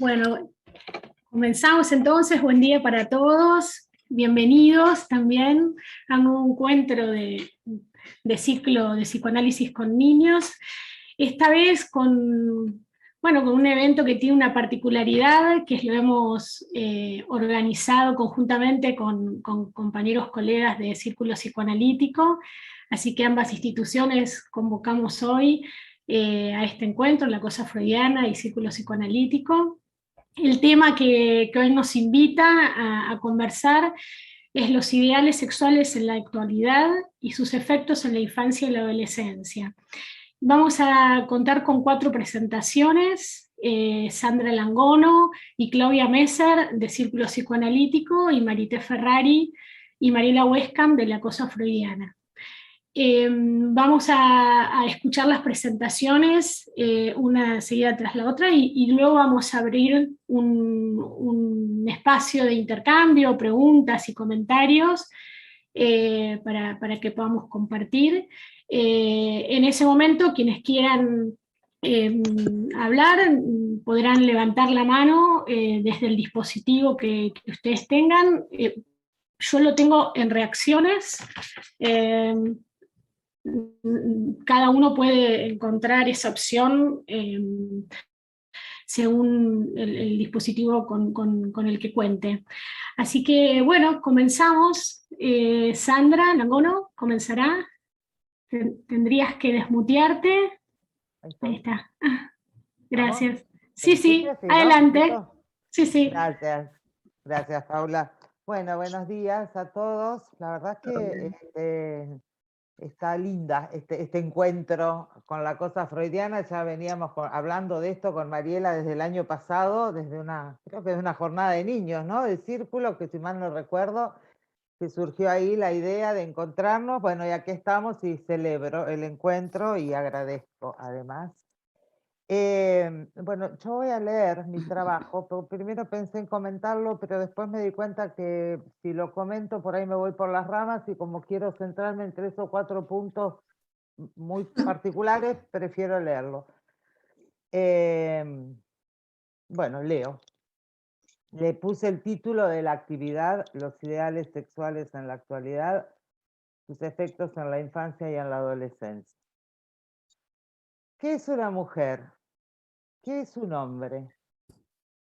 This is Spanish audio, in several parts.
Bueno, comenzamos entonces. Buen día para todos. Bienvenidos también a un encuentro de ciclo de psicoanálisis con niños. Esta vez con un evento que tiene una particularidad, que lo hemos organizado conjuntamente con compañeros colegas de Círculo Psicoanalítico. Así que ambas instituciones convocamos hoy a este encuentro, La Cosa Freudiana y Círculo Psicoanalítico. El tema que hoy nos invita a conversar es los ideales sexuales en la actualidad y sus efectos en la infancia y la adolescencia. Vamos a contar con 4 presentaciones, Sandra Langono y Claudia Messer de Círculo Psicoanalítico y Marité Ferrari y Mariela Westcamp de La Cosa Freudiana. Vamos a escuchar las presentaciones una seguida tras la otra y luego vamos a abrir un espacio de intercambio, preguntas y comentarios para que podamos compartir. En ese momento, quienes quieran hablar podrán levantar la mano desde el dispositivo que ustedes tengan. Yo lo tengo en reacciones. Cada uno puede encontrar esa opción según el dispositivo con el que cuente. Así que bueno, comenzamos. Sandra Langono comenzará. Tendrías que desmutearte. Ahí está. Gracias. Sí, sí, Sí, adelante. ¿no? Sí, sí. Gracias, Paula. Bueno, buenos días a todos. La verdad es que está linda este encuentro con La Cosa Freudiana. Ya veníamos hablando de esto con Mariela desde el año pasado, creo que de una jornada de niños, ¿no? De círculo, que si mal no recuerdo, que surgió ahí la idea de encontrarnos. Bueno, y aquí estamos y celebro el encuentro y agradezco además. Bueno, yo voy a leer mi trabajo, pero primero pensé en comentarlo, pero después me di cuenta que si lo comento por ahí me voy por las ramas, y como quiero centrarme en 3 o 4 puntos muy particulares, prefiero leerlo. Bueno, leo. Le puse el título de la actividad: Los ideales sexuales en la actualidad, sus efectos en la infancia y en la adolescencia. ¿Qué es una mujer? ¿Qué es un hombre?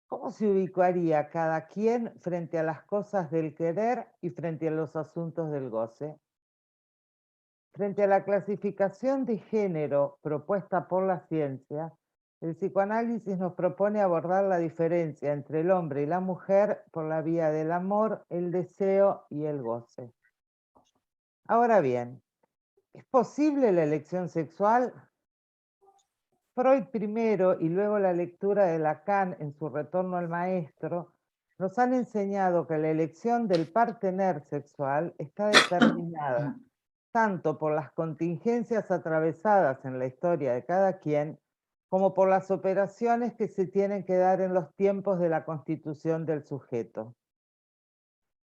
¿Cómo se ubicaría cada quien frente a las cosas del querer y frente a los asuntos del goce? Frente a la clasificación de género propuesta por la ciencia, el psicoanálisis nos propone abordar la diferencia entre el hombre y la mujer por la vía del amor, el deseo y el goce. Ahora bien, ¿es posible la elección sexual? Freud primero y luego la lectura de Lacan en su Retorno al Maestro nos han enseñado que la elección del partener sexual está determinada tanto por las contingencias atravesadas en la historia de cada quien, como por las operaciones que se tienen que dar en los tiempos de la constitución del sujeto.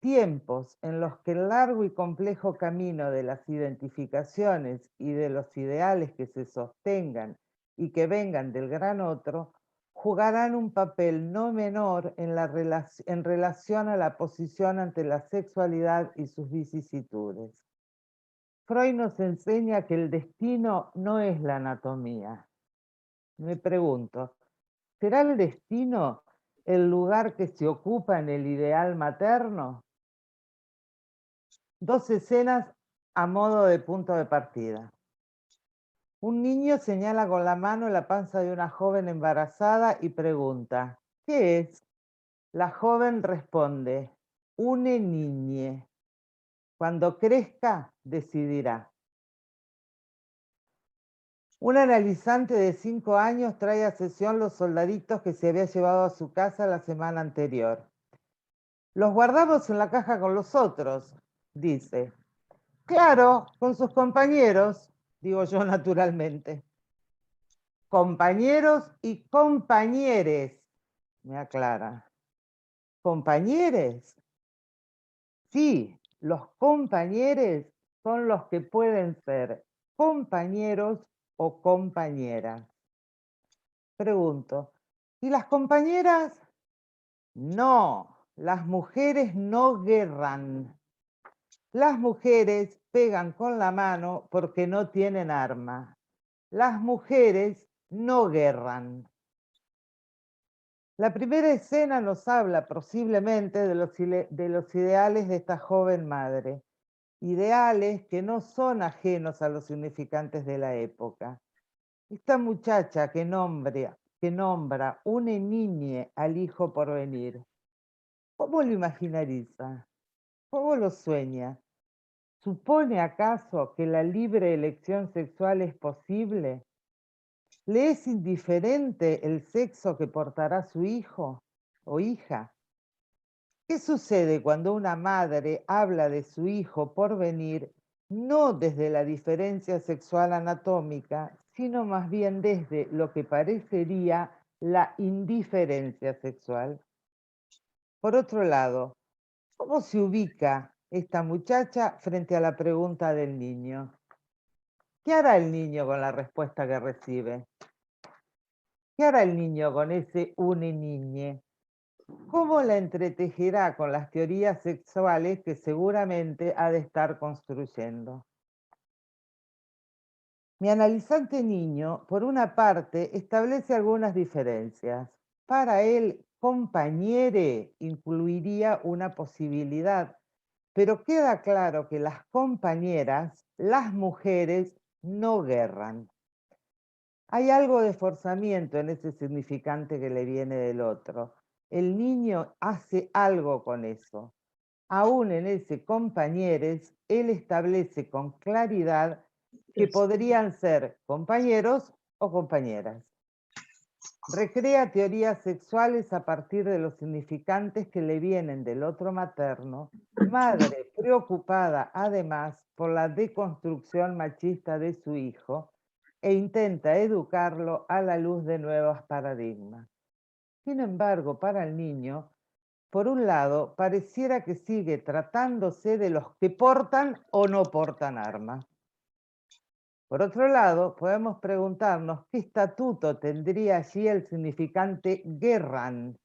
Tiempos en los que el largo y complejo camino de las identificaciones y de los ideales que se sostengan y que vengan del gran otro, jugarán un papel no menor en relación a la posición ante la sexualidad y sus vicisitudes. Freud nos enseña que el destino no es la anatomía. Me pregunto, ¿será el destino el lugar que se ocupa en el ideal materno? 2 escenas a modo de punto de partida. Un niño señala con la mano la panza de una joven embarazada y pregunta: ¿qué es? La joven responde: une niñe. Cuando crezca, decidirá. Un analizante de 5 años trae a sesión los soldaditos que se había llevado a su casa la semana anterior. Los guardamos en la caja con los otros, dice. Claro, con sus compañeros, digo yo naturalmente. Compañeros y compañeres, me aclara. ¿Compañeres? Sí, los compañeros son los que pueden ser compañeros o compañeras. Pregunto, ¿Y las compañeras? No, las mujeres no guerran. Las mujeres pegan con la mano porque no tienen arma. Las mujeres no guerran. La primera escena nos habla posiblemente de los ideales de esta joven madre, ideales que no son ajenos a los significantes de la época. Esta muchacha que nombra una niñe al hijo por venir, ¿cómo lo imaginariza? ¿Cómo lo sueña? ¿Supone acaso que la libre elección sexual es posible? ¿Le es indiferente el sexo que portará su hijo o hija? ¿Qué sucede cuando una madre habla de su hijo por venir no desde la diferencia sexual anatómica, sino más bien desde lo que parecería la indiferencia sexual? Por otro lado, ¿cómo se ubica esta muchacha frente a la pregunta del niño? ¿Qué hará el niño con la respuesta que recibe? ¿Qué hará el niño con ese une niñe? ¿Cómo la entretejerá con las teorías sexuales que seguramente ha de estar construyendo? Mi analizante niño, por una parte, establece algunas diferencias. Para él, compañere incluiría una posibilidad, pero queda claro que las compañeras, las mujeres, no guerran. Hay algo de forzamiento en ese significante que le viene del otro. El niño hace algo con eso. Aún en ese compañeres, él establece con claridad que podrían ser compañeros o compañeras. Recrea teorías sexuales a partir de los significantes que le vienen del otro materno, madre preocupada además por la deconstrucción machista de su hijo e intenta educarlo a la luz de nuevos paradigmas. Sin embargo, para el niño, por un lado, pareciera que sigue tratándose de los que portan o no portan armas. Por otro lado, podemos preguntarnos qué estatuto tendría allí el significante guerran,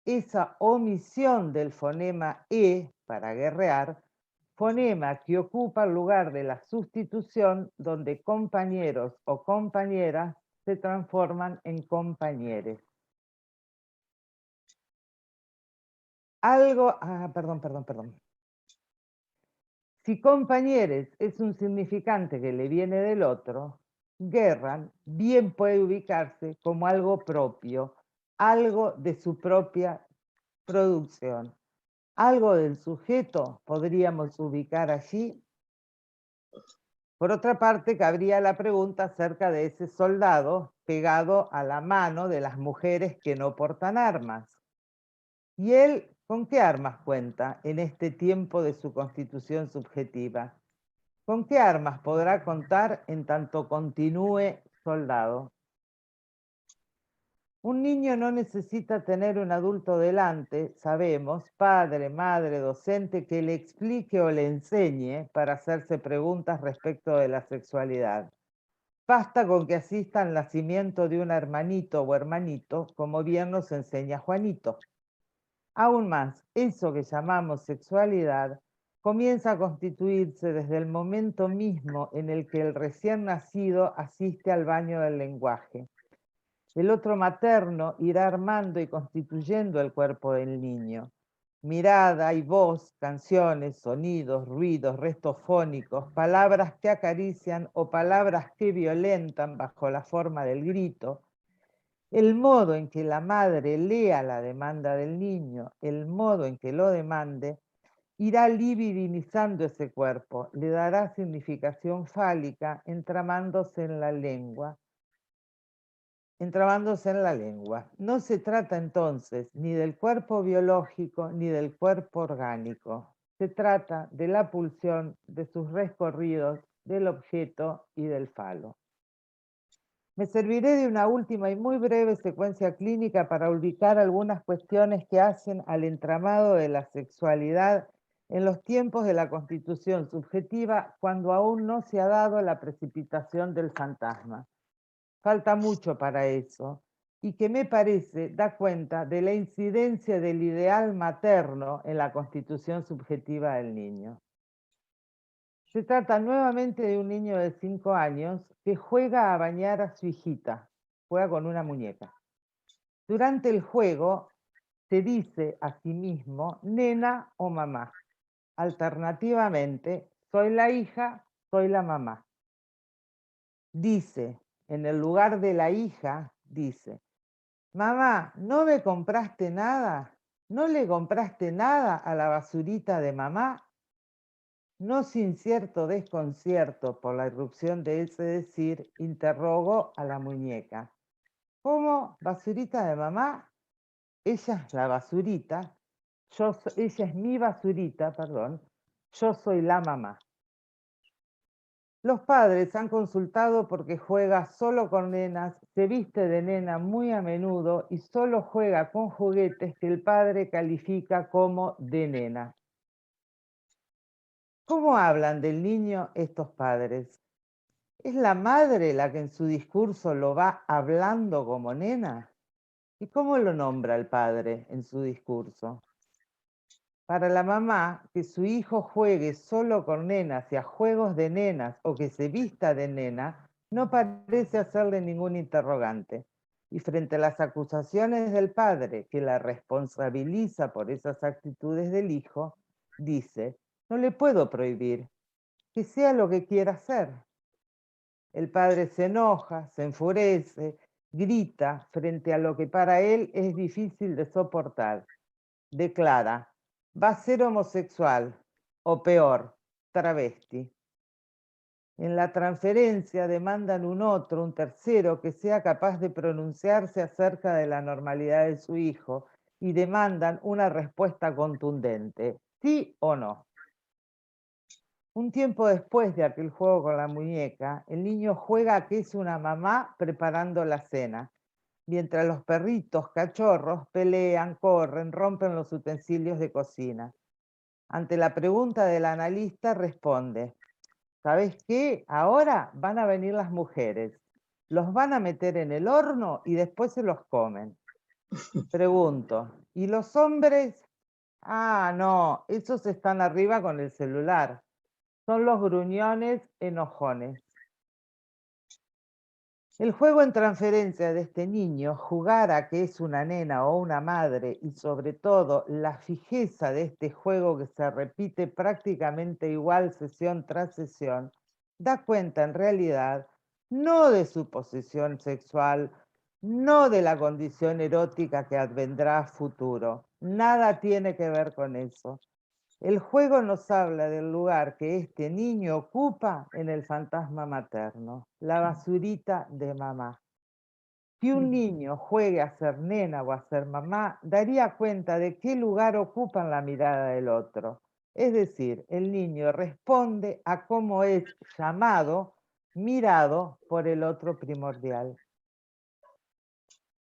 esa omisión del fonema e para guerrear, fonema que ocupa el lugar de la sustitución donde compañeros o compañeras se transforman en compañeres. Perdón. Si compañeres es un significante que le viene del otro, guerran bien puede ubicarse como algo propio, algo de su propia producción. Algo del sujeto podríamos ubicar allí. Por otra parte, cabría la pregunta acerca de ese soldado pegado a la mano de las mujeres que no portan armas. ¿Y él con qué armas cuenta en este tiempo de su constitución subjetiva? ¿Con qué armas podrá contar en tanto continúe soldado? Un niño no necesita tener un adulto delante, sabemos, padre, madre, docente, que le explique o le enseñe para hacerse preguntas respecto de la sexualidad. Basta con que asista al nacimiento de un hermanito o hermanito, como bien nos enseña Juanito. Aún más, eso que llamamos sexualidad comienza a constituirse desde el momento mismo en el que el recién nacido asiste al baño del lenguaje. El otro materno irá armando y constituyendo el cuerpo del niño. Mirada y voz, canciones, sonidos, ruidos, restos fónicos, palabras que acarician o palabras que violentan bajo la forma del grito, el modo en que la madre lea la demanda del niño, el modo en que lo demande, irá libidinizando ese cuerpo, le dará significación fálica entramándose en la lengua. No se trata entonces ni del cuerpo biológico ni del cuerpo orgánico. Se trata de la pulsión, de sus recorridos, del objeto y del falo. Me serviré de una última y muy breve secuencia clínica para ubicar algunas cuestiones que hacen al entramado de la sexualidad en los tiempos de la constitución subjetiva, cuando aún no se ha dado la precipitación del fantasma. Falta mucho para eso. y que me parece da cuenta de la incidencia del ideal materno en la constitución subjetiva del niño. Se trata nuevamente de un niño de 5 años que juega a bañar a su hijita, juega con una muñeca. Durante el juego se dice a sí mismo nena o mamá. Alternativamente, soy la hija, soy la mamá. Dice, en el lugar de la hija, dice, mamá, ¿no me compraste nada? ¿No le compraste nada a la basurita de mamá? No sin cierto desconcierto por la irrupción de ese decir, interrogó a la muñeca. ¿Cómo? ¿Basurita de mamá? Ella es la basurita, ella es mi basurita, perdón, yo soy la mamá. Los padres han consultado porque juega solo con nenas, se viste de nena muy a menudo y solo juega con juguetes que el padre califica como de nena. ¿Cómo hablan del niño estos padres? ¿Es la madre la que en su discurso lo va hablando como nena? ¿Y cómo lo nombra el padre en su discurso? Para la mamá, que su hijo juegue solo con nenas y a juegos de nenas o que se vista de nena, no parece hacerle ningún interrogante. Y frente a las acusaciones del padre, que la responsabiliza por esas actitudes del hijo, dice, no le puedo prohibir, que sea lo que quiera hacer. El padre se enoja, se enfurece, grita frente a lo que para él es difícil de soportar. Declara, va a ser homosexual o peor, travesti. En la transferencia demandan un tercero, que sea capaz de pronunciarse acerca de la normalidad de su hijo y demandan una respuesta contundente, sí o no. Un tiempo después de aquel juego con la muñeca, el niño juega a que es una mamá preparando la cena, mientras los perritos cachorros pelean, corren, rompen los utensilios de cocina. Ante la pregunta del analista responde, ¿sabes qué? Ahora van a venir las mujeres, los van a meter en el horno y después se los comen. Pregunto, ¿y los hombres? Ah, no, esos están arriba con el celular. Son los gruñones enojones. El juego en transferencia de este niño, jugar a que es una nena o una madre y sobre todo la fijeza de este juego que se repite prácticamente igual sesión tras sesión, da cuenta en realidad no de su posición sexual, no de la condición erótica que advendrá a futuro. Nada tiene que ver con eso. El juego nos habla del lugar que este niño ocupa en el fantasma materno, la basurita de mamá. Si un niño juegue a ser nena o a ser mamá, daría cuenta de qué lugar ocupa en la mirada del otro. Es decir, el niño responde a cómo es llamado, mirado por el otro primordial.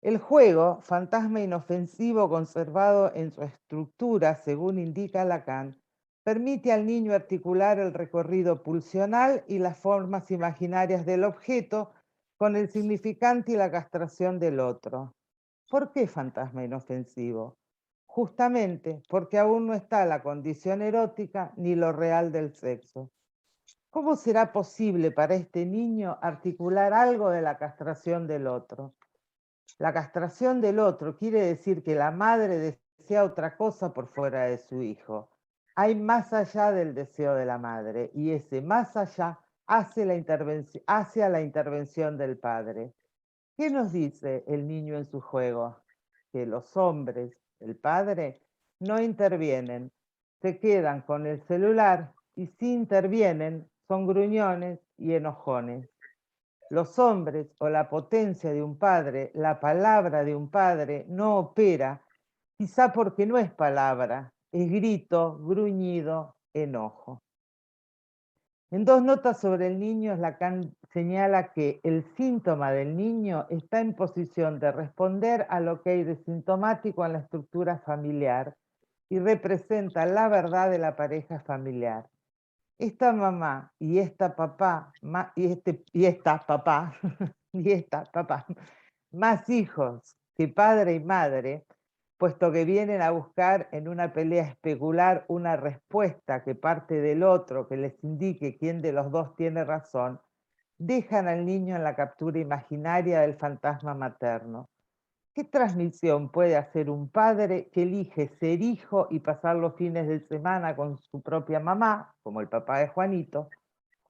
El juego, fantasma inofensivo conservado en su estructura, según indica Lacan, permite al niño articular el recorrido pulsional y las formas imaginarias del objeto con el significante y la castración del otro. ¿Por qué fantasma inofensivo? Justamente porque aún no está la condición erótica ni lo real del sexo. ¿Cómo será posible para este niño articular algo de la castración del otro? La castración del otro quiere decir que la madre desea otra cosa por fuera de su hijo. Hay más allá del deseo de la madre y ese más allá hace hacia la intervención del padre. ¿Qué nos dice el niño en su juego? Que los hombres, el padre, no intervienen, se quedan con el celular y si intervienen son gruñones y enojones. Los hombres o la potencia de un padre, la palabra de un padre no opera, quizá porque no es palabra, es grito, gruñido, enojo. En dos notas sobre el niño, Lacan señala que el síntoma del niño está en posición de responder a lo que hay de sintomático en la estructura familiar y representa la verdad de la pareja familiar. Esta mamá y esta papá, y esta papá, y esta papá, más hijos que padre y madre, puesto que vienen a buscar en una pelea especular una respuesta que parte del otro, que les indique quién de los dos tiene razón, dejan al niño en la captura imaginaria del fantasma materno. ¿Qué transmisión puede hacer un padre que elige ser hijo y pasar los fines de semana con su propia mamá, como el papá de Juanito?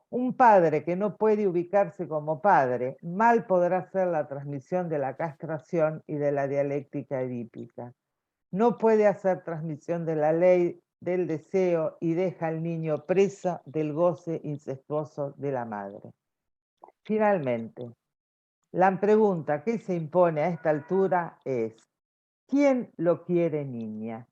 Un padre que no puede ubicarse como padre, mal podrá hacer la transmisión de la castración y de la dialéctica edípica. No puede hacer transmisión de la ley del deseo y deja al niño presa del goce incestuoso de la madre. Finalmente, la pregunta que se impone a esta altura es: ¿quién lo quiere niña?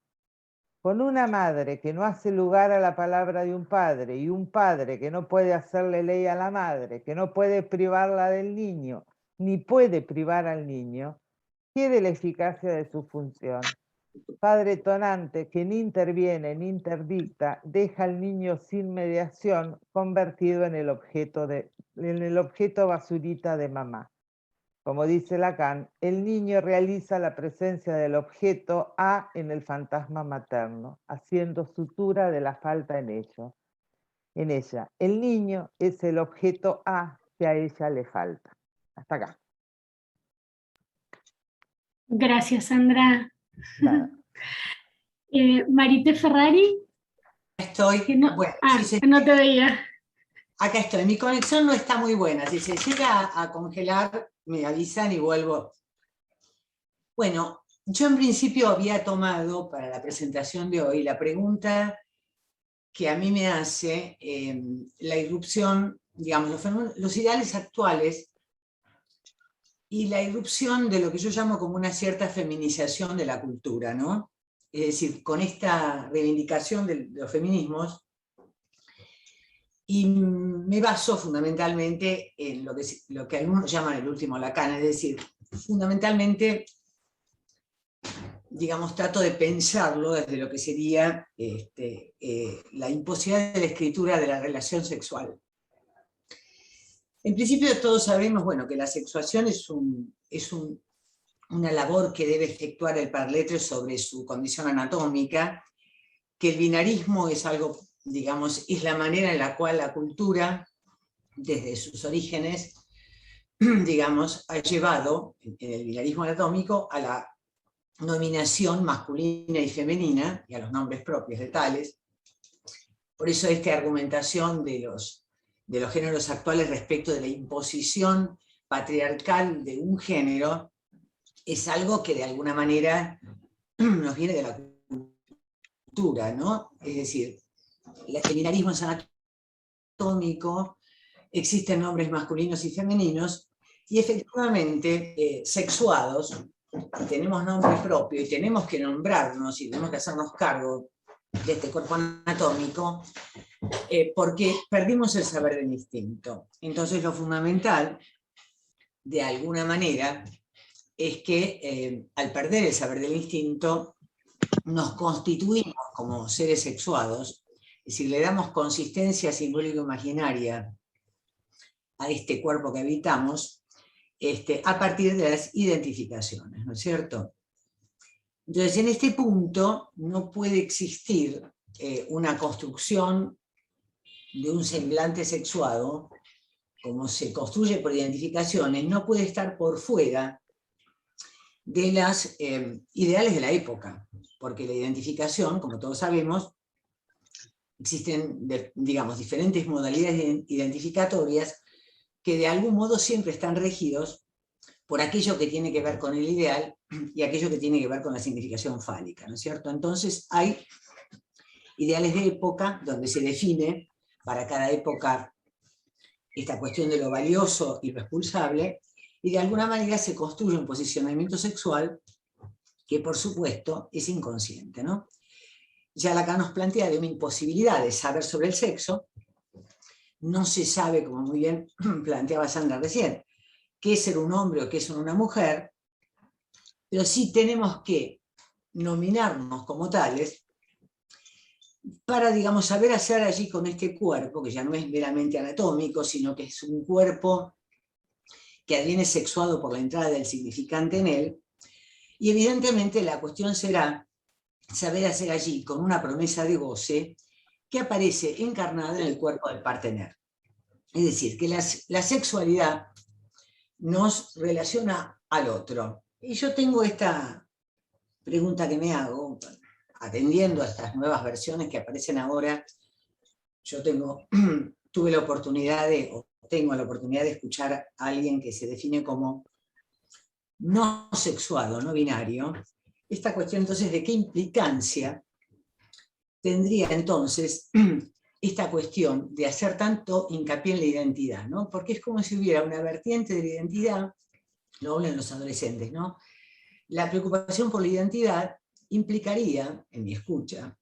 Con una madre que no hace lugar a la palabra de un padre y un padre que no puede hacerle ley a la madre, que no puede privarla del niño, ni puede privar al niño, quiere la eficacia de su función. Padre tonante que ni interviene ni interdicta, deja al niño sin mediación, convertido en el objeto basurita de mamá. Como dice Lacan, el niño realiza la presencia del objeto A en el fantasma materno, haciendo sutura de la falta en ella. El niño es el objeto A que a ella le falta. Hasta acá. Gracias, Sandra. Nada. Marité Ferrari. Estoy, Que no, bueno, no te veía. Acá estoy, mi conexión no está muy buena, si se llega a congelar me avisan y vuelvo. Bueno, yo en principio había tomado para la presentación de hoy la pregunta que a mí me hace la irrupción, digamos, los ideales actuales y la irrupción de lo que yo llamo como una cierta feminización de la cultura, ¿no? Es decir, con esta reivindicación de los feminismos, y me baso fundamentalmente en lo que algunos llaman el último Lacan, es decir, fundamentalmente, digamos, trato de pensarlo desde lo que sería la imposibilidad de la escritura de la relación sexual. En principio todos sabemos, bueno, que la sexuación es una labor que debe efectuar el parletre sobre su condición anatómica, que el binarismo es algo, digamos, es la manera en la cual la cultura, desde sus orígenes, digamos, ha llevado en el binarismo anatómico a la nominación masculina y femenina y a los nombres propios de tales. Por eso esta argumentación de los géneros actuales respecto de la imposición patriarcal de un género es algo que de alguna manera nos viene de la cultura, ¿no? Es decir, el binarismo es anatómico, existen nombres masculinos y femeninos, y efectivamente, sexuados, tenemos nombre propio y tenemos que nombrarnos y tenemos que hacernos cargo de este cuerpo anatómico, porque perdimos el saber del instinto. Entonces lo fundamental, de alguna manera, es que al perder el saber del instinto, nos constituimos como seres sexuados, es decir, le damos consistencia simbólico-imaginaria a este cuerpo que habitamos, a partir de las identificaciones, ¿no es cierto? Entonces, en este punto no puede existir una construcción de un semblante sexuado, como se construye por identificaciones, no puede estar por fuera de las ideales de la época, porque la identificación, como todos sabemos, existen, digamos, diferentes modalidades identificatorias que de algún modo siempre están regidos por aquello que tiene que ver con el ideal y aquello que tiene que ver con la significación fálica, ¿no es cierto? Entonces hay ideales de época donde se define para cada época esta cuestión de lo valioso y lo expulsable, y de alguna manera se construye un posicionamiento sexual que por supuesto es inconsciente, ¿no? Ya Lacan nos plantea de una imposibilidad de saber sobre el sexo, no se sabe, como muy bien planteaba Sandra recién, qué es ser un hombre o qué es ser una mujer, pero sí tenemos que nominarnos como tales para, digamos, saber hacer allí con este cuerpo, que ya no es meramente anatómico, sino que es un cuerpo que adviene sexuado por la entrada del significante en él, y evidentemente la cuestión será saber hacer allí con una promesa de goce que aparece encarnada en el cuerpo del partener. Es decir, que la sexualidad nos relaciona al otro. Y yo tengo esta pregunta que me hago, atendiendo a estas nuevas versiones que aparecen ahora. Yo tuve la oportunidad tengo la oportunidad de escuchar a alguien que se define como no sexuado, no binario. Esta cuestión entonces de qué implicancia tendría entonces esta cuestión de hacer tanto hincapié en la identidad, ¿no? Porque es como si hubiera una vertiente de la identidad, lo hablan los adolescentes, ¿no? La preocupación por la identidad implicaría, en mi escucha,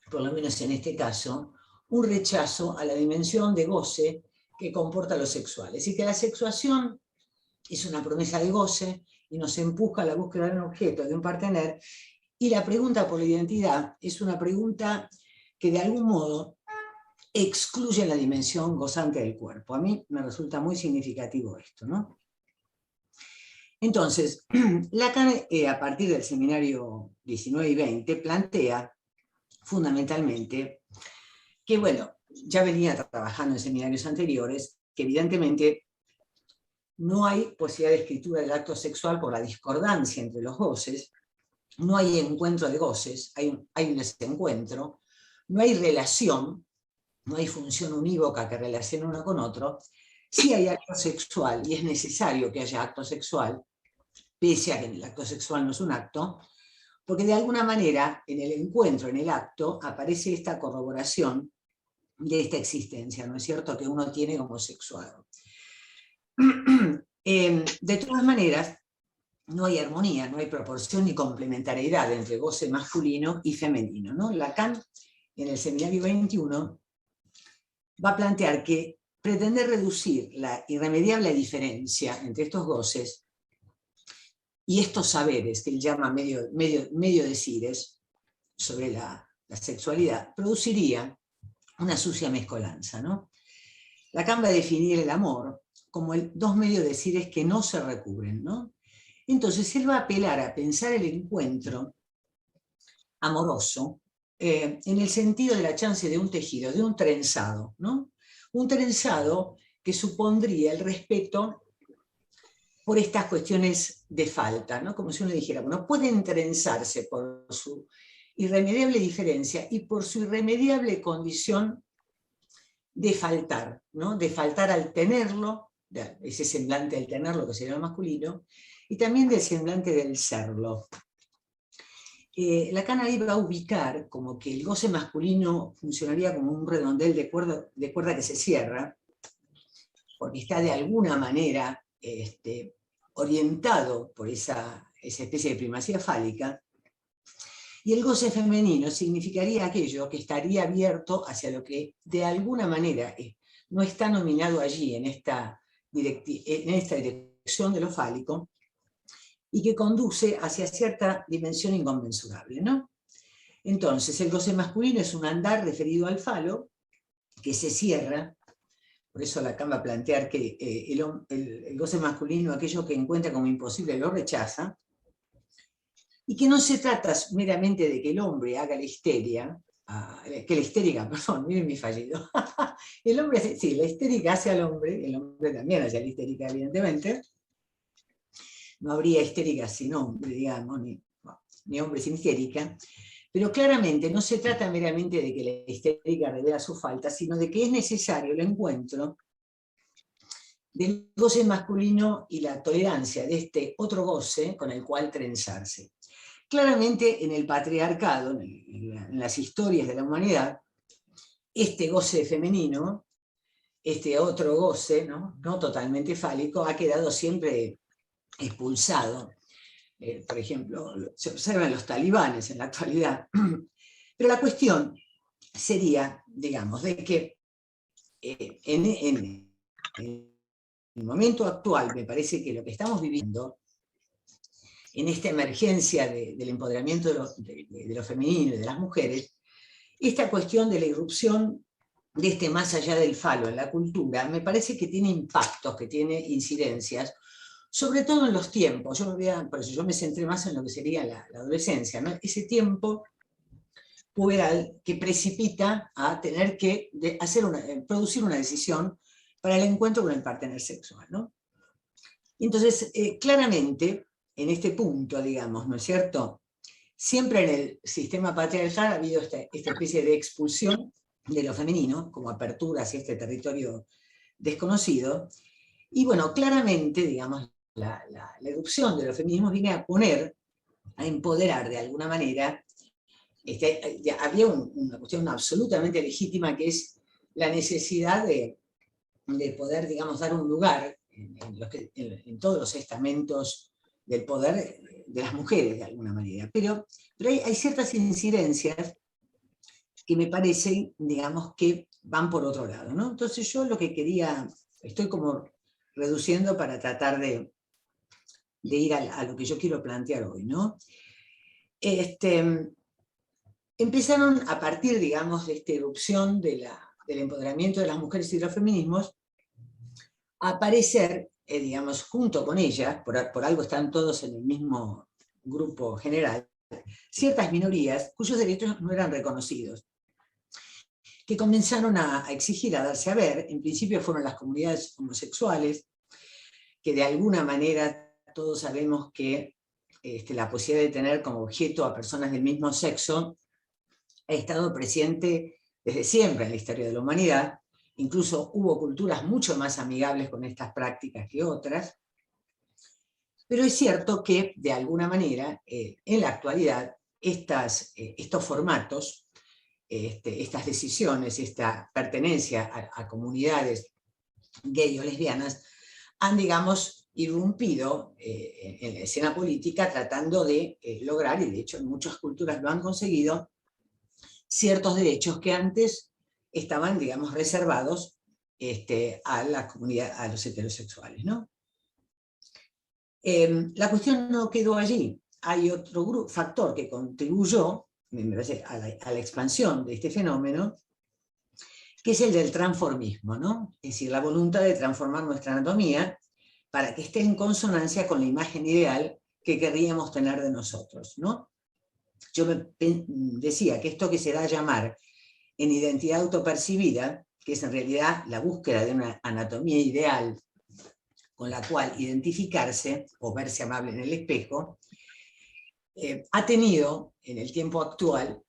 por lo menos en este caso, un rechazo a la dimensión de goce que comporta lo sexual. Es decir, que la sexuación es una promesa de goce y nos empuja a la búsqueda de un objeto, de un partener, y la pregunta por la identidad es una pregunta que de algún modo excluye la dimensión gozante del cuerpo. A mí me resulta muy significativo esto, ¿no? Entonces, Lacan, a partir del seminario 19 y 20, plantea fundamentalmente que, bueno, ya venía trabajando en seminarios anteriores, que evidentemente no hay posibilidad de escritura del acto sexual por la discordancia entre los goces, no hay encuentro de goces, hay un desencuentro, no hay relación, no hay función unívoca que relacione uno con otro. Sí hay acto sexual y es necesario que haya acto sexual, pese a que el acto sexual no es un acto, porque de alguna manera en el encuentro, en el acto, aparece esta corroboración de esta existencia, ¿no es cierto?, que uno tiene como sexuado. De todas maneras, no hay armonía, no hay proporción ni complementariedad entre goce masculino y femenino, ¿no? Lacan, en el seminario 21, va a plantear que pretender reducir la irremediable diferencia entre estos goces y estos saberes que él llama medio decires sobre la sexualidad, produciría una sucia mezcolanza, ¿no? Lacan va a definir el amor como dos medio decires que no se recubren, ¿no? Entonces él va a apelar a pensar el encuentro amoroso en el sentido de la chance de un tejido, de un trenzado, ¿no? Un trenzado que supondría el respeto por estas cuestiones de falta, ¿no? Como si uno dijera, bueno, pueden trenzarse por su irremediable diferencia y por su irremediable condición de faltar, ¿no? De faltar al tenerlo, ese semblante al tenerlo que sería el masculino, y también del semblante del serlo. Lacan ahí va a ubicar como que el goce masculino funcionaría como un redondel de cuerda que se cierra, porque está de alguna manera orientado por esa especie de primacía fálica, y el goce femenino significaría aquello que estaría abierto hacia lo que de alguna manera no está nominado allí en esta dirección de lo fálico, y que conduce hacia cierta dimensión inconmensurable, ¿no? Entonces, el goce masculino es un andar referido al falo, que se cierra, por eso Lacan va a plantear que el goce masculino, aquello que encuentra como imposible, lo rechaza, y que no se trata meramente de que el hombre haga la histeria, que la histérica, perdón, miren mi fallido, el hombre, sí, la histérica hace al hombre, el hombre también hace a la histérica, evidentemente. No habría histérica sin hombre, digamos, ni hombre sin histérica, pero claramente no se trata meramente de que la histérica revela su falta, sino de que es necesario el encuentro del goce masculino y la tolerancia de este otro goce con el cual trenzarse. Claramente en el patriarcado, en las historias de la humanidad, este goce femenino, este otro goce, no totalmente fálico, ha quedado siempre expulsado. Por ejemplo, se observan los talibanes en la actualidad. Pero la cuestión sería, digamos, de que en el momento actual me parece que lo que estamos viviendo en esta emergencia del empoderamiento de lo femenino y de las mujeres, esta cuestión de la irrupción de más allá del falo en la cultura, me parece que tiene impactos, que tiene incidencias sobre todo en los tiempos, por eso yo me centré más en lo que sería la adolescencia, ¿no? Ese tiempo puberal que precipita a tener que producir una decisión para el encuentro con el partener sexual, ¿no? Entonces, claramente, en este punto, digamos, ¿no es cierto?, siempre en el sistema patriarcal ha habido esta especie de expulsión de lo femenino, como apertura hacia este territorio desconocido, y bueno, claramente, digamos, la erupción de los feminismos viene a empoderar de alguna manera. Había una cuestión absolutamente legítima, que es la necesidad de poder, digamos, dar un lugar en todos los estamentos del poder de las mujeres, de alguna manera. Pero hay ciertas incidencias que me parecen, digamos, que van por otro lado, ¿no? Entonces yo lo que estoy como reduciendo para tratar de ir a lo que yo quiero plantear hoy, ¿no? Empezaron a partir, digamos, de esta erupción del empoderamiento de las mujeres y de los feminismos, a aparecer, digamos, junto con ellas, por algo están todos en el mismo grupo general, ciertas minorías cuyos derechos no eran reconocidos, que comenzaron a exigir, a darse a ver. En principio fueron las comunidades homosexuales, que de alguna manera todos sabemos que la posibilidad de tener como objeto a personas del mismo sexo ha estado presente desde siempre en la historia de la humanidad. Incluso hubo culturas mucho más amigables con estas prácticas que otras. Pero es cierto que, de alguna manera, en la actualidad, estos formatos, estas decisiones, esta pertenencia a comunidades gay o lesbianas, han, digamos, irrumpido en la escena política, tratando de lograr, y de hecho en muchas culturas lo han conseguido, ciertos derechos que antes estaban, digamos, reservados a la comunidad, a los heterosexuales, ¿no? La cuestión no quedó allí. Hay otro factor que contribuyó, me parece, a la expansión de este fenómeno, que es el del transformismo, ¿no? Es decir, la voluntad de transformar nuestra anatomía para que esté en consonancia con la imagen ideal que querríamos tener de nosotros, ¿no? Yo decía que esto que se da a llamar en identidad autopercibida, que es en realidad la búsqueda de una anatomía ideal con la cual identificarse o verse amable en el espejo, ha tenido en el tiempo actual,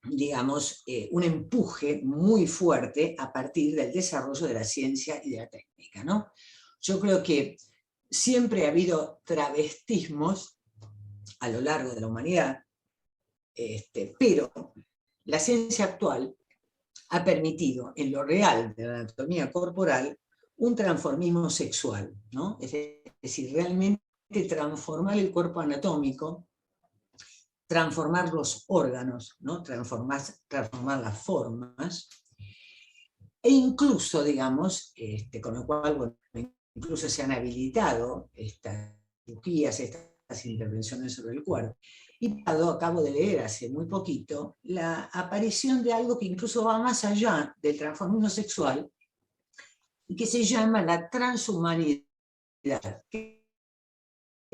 digamos, un empuje muy fuerte a partir del desarrollo de la ciencia y de la técnica, ¿no? Yo creo que siempre ha habido travestismos a lo largo de la humanidad, pero la ciencia actual ha permitido en lo real de la anatomía corporal un transformismo sexual, ¿no? Es decir, realmente transformar el cuerpo anatómico, transformar los órganos, ¿no? transformar las formas, e incluso, digamos, con lo cual, bueno, incluso se han habilitado estas cirugías, estas intervenciones sobre el cuerpo. Y acabo de leer hace muy poquito la aparición de algo que incluso va más allá del transformismo sexual, y que se llama la transhumanidad, que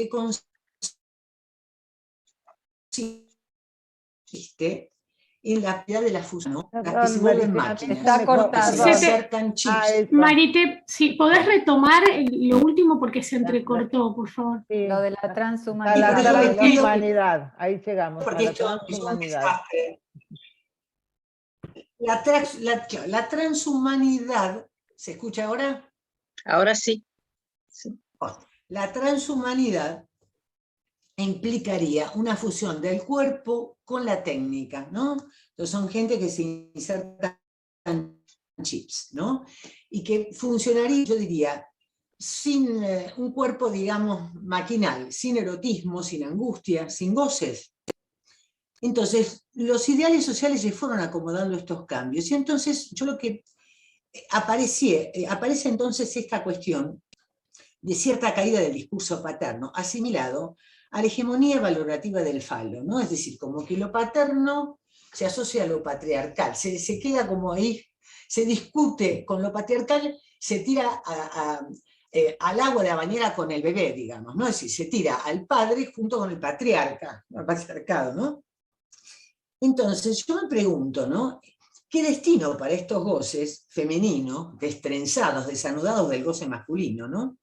consiste en la actividad de la fusión, ¿no? Las que se vuelven máquinas, está cortando. que se insertan chips. Marité, si podés retomar lo último porque se entrecortó, por favor. Sí, Lo de la a la transhumanidad. transhumanidad, ahí llegamos, a Porque la esto es un transhumanidad. desastre. La transhumanidad, ¿se escucha ahora? Ahora sí. La transhumanidad implicaría una fusión del cuerpo con la técnica, ¿no? Entonces son gente que se insertan chips, ¿no? Y que funcionaría, yo diría, sin un cuerpo, digamos, maquinal, sin erotismo, sin angustia, sin goces. Entonces, los ideales sociales se fueron acomodando estos cambios. Y entonces, yo lo que aparece entonces esta cuestión de cierta caída del discurso paterno, asimilado a la hegemonía valorativa del falo, ¿no? Es decir, como que lo paterno se asocia a lo patriarcal, se queda como ahí, se discute con lo patriarcal, se tira al agua de la bañera con el bebé, digamos, ¿no? Es decir, se tira al padre junto con el patriarcado, ¿no? Entonces yo me pregunto, ¿no? ¿Qué destino para estos goces femeninos, destrenzados, desanudados del goce masculino, ¿no?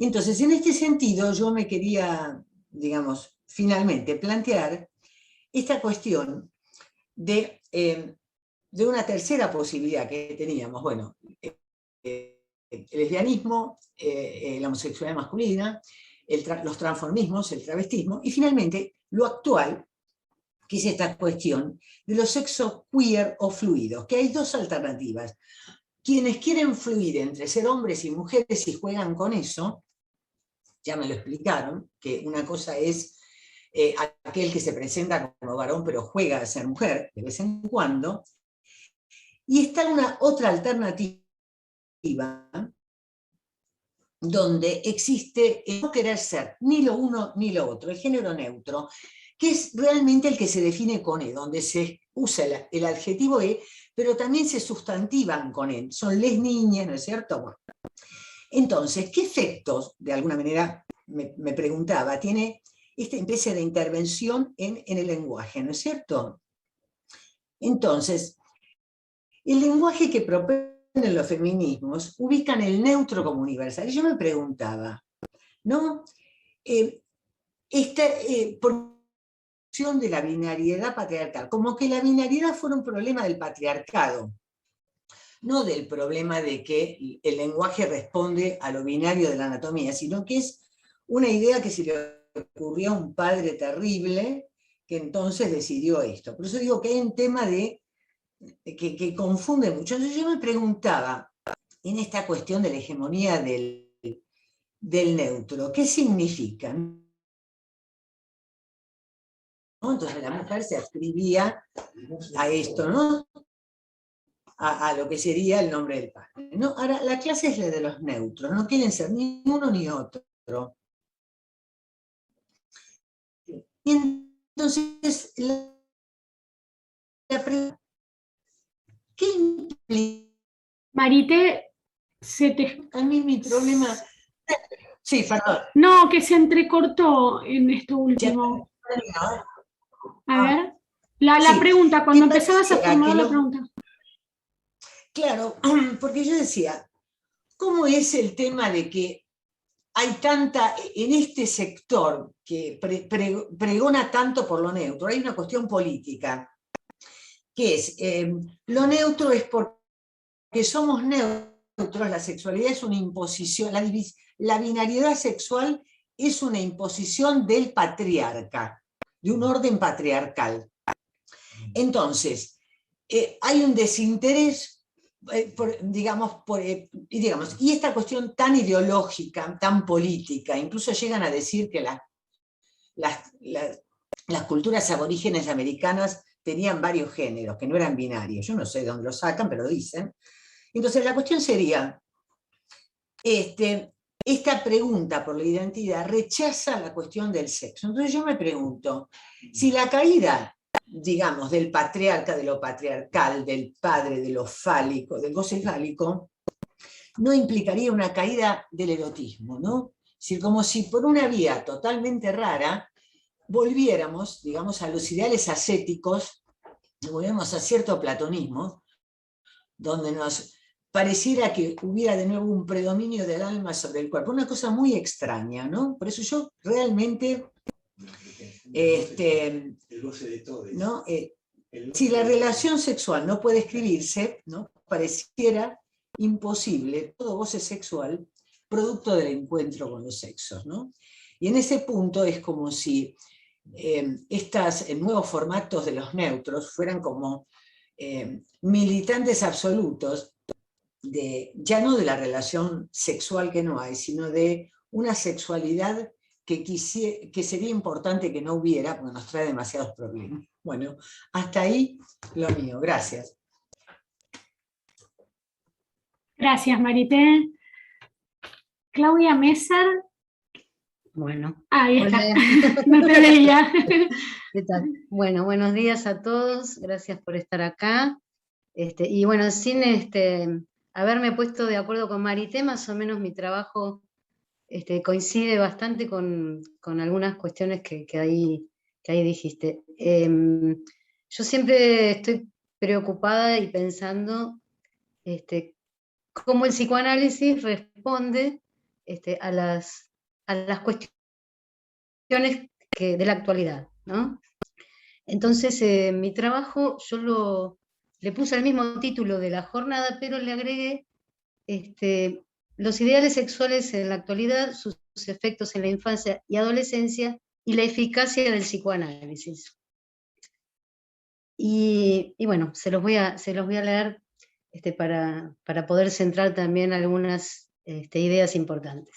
Entonces, en este sentido, yo me quería, digamos, finalmente plantear esta cuestión de una tercera posibilidad que teníamos, bueno, el lesbianismo, la homosexualidad masculina, los transformismos, el travestismo, y finalmente lo actual, que es esta cuestión de los sexos queer o fluidos, que hay dos alternativas. Quienes quieren fluir entre ser hombres y mujeres y juegan con eso, ya me lo explicaron, que una cosa es aquel que se presenta como varón pero juega a ser mujer de vez en cuando, y está una otra alternativa donde existe el no querer ser ni lo uno ni lo otro, el género neutro, que es realmente el que se define con E, donde se usa el adjetivo E, pero también se sustantivan con E, son les niñas, ¿no es cierto? Bueno. Entonces, ¿qué efectos, de alguna manera, me preguntaba, tiene esta especie de intervención en el lenguaje, ¿no es cierto? Entonces, el lenguaje que proponen los feminismos ubican el neutro como universal. Y yo me preguntaba, ¿no? Por de la binariedad patriarcal, como que la binariedad fuera un problema del patriarcado, no del problema de que el lenguaje responde a lo binario de la anatomía, sino que es una idea que se le ocurrió a un padre terrible que entonces decidió esto. Por eso digo que hay un tema que confunde mucho. Entonces yo me preguntaba, en esta cuestión de la hegemonía del neutro, ¿qué significa? ¿No? Entonces la mujer se adscribía a esto, ¿no? A lo que sería el nombre del padre, ¿no? Ahora, la clase es la de los neutros, no quieren ser ni uno ni otro. Y entonces, la pregunta, ¿qué implica? Marité, A mí mi problema... Sí, perdón. No, que se entrecortó en esto último. A ver, la pregunta, cuando empezabas a formular la pregunta. Claro, porque yo decía, ¿cómo es el tema de que hay tanta, en este sector que pregona tanto por lo neutro, hay una cuestión política, que es, lo neutro es porque somos neutros, la sexualidad es una imposición, la binariedad sexual es una imposición del patriarca, de un orden patriarcal. Entonces, hay un desinterés, y esta cuestión tan ideológica, tan política, incluso llegan a decir que las culturas aborígenes americanas tenían varios géneros, que no eran binarios. Yo no sé de dónde lo sacan, pero lo dicen. Entonces la cuestión sería, esta pregunta por la identidad rechaza la cuestión del sexo. Entonces yo me pregunto, si la caída, digamos, del patriarca, de lo patriarcal, del padre, de lo fálico, del goce fálico, no implicaría una caída del erotismo, ¿no? Es decir, como si por una vía totalmente rara volviéramos, digamos, a los ideales ascéticos, volvemos a cierto platonismo, donde nos pareciera que hubiera de nuevo un predominio del alma sobre el cuerpo, una cosa muy extraña, ¿no? Por eso yo realmente, ¿no? Si la relación sexual no puede escribirse, ¿no? Pareciera imposible todo goce sexual producto del encuentro con los sexos, ¿no? Y en ese punto es como si estos nuevos formatos de los neutros fueran como militantes absolutos ya no de la relación sexual que no hay, sino de una sexualidad que sería importante que no hubiera, porque nos trae demasiados problemas. Bueno, hasta ahí lo mío. Gracias. Gracias, Marité. Claudia Messer. Bueno. Ahí está. No te veía. ¿Qué tal? Bueno, buenos días a todos. Gracias por estar acá. Y bueno, sin haberme puesto de acuerdo con Marité, más o menos mi trabajo coincide bastante con algunas cuestiones que ahí dijiste. Yo siempre estoy preocupada y pensando cómo el psicoanálisis responde a las cuestiones de la actualidad, ¿no? Entonces, mi trabajo yo le puse el mismo título de la jornada, pero le agregué los ideales sexuales en la actualidad, sus efectos en la infancia y adolescencia y la eficacia del psicoanálisis. Y bueno, se los voy a leer para poder centrar también algunas ideas importantes.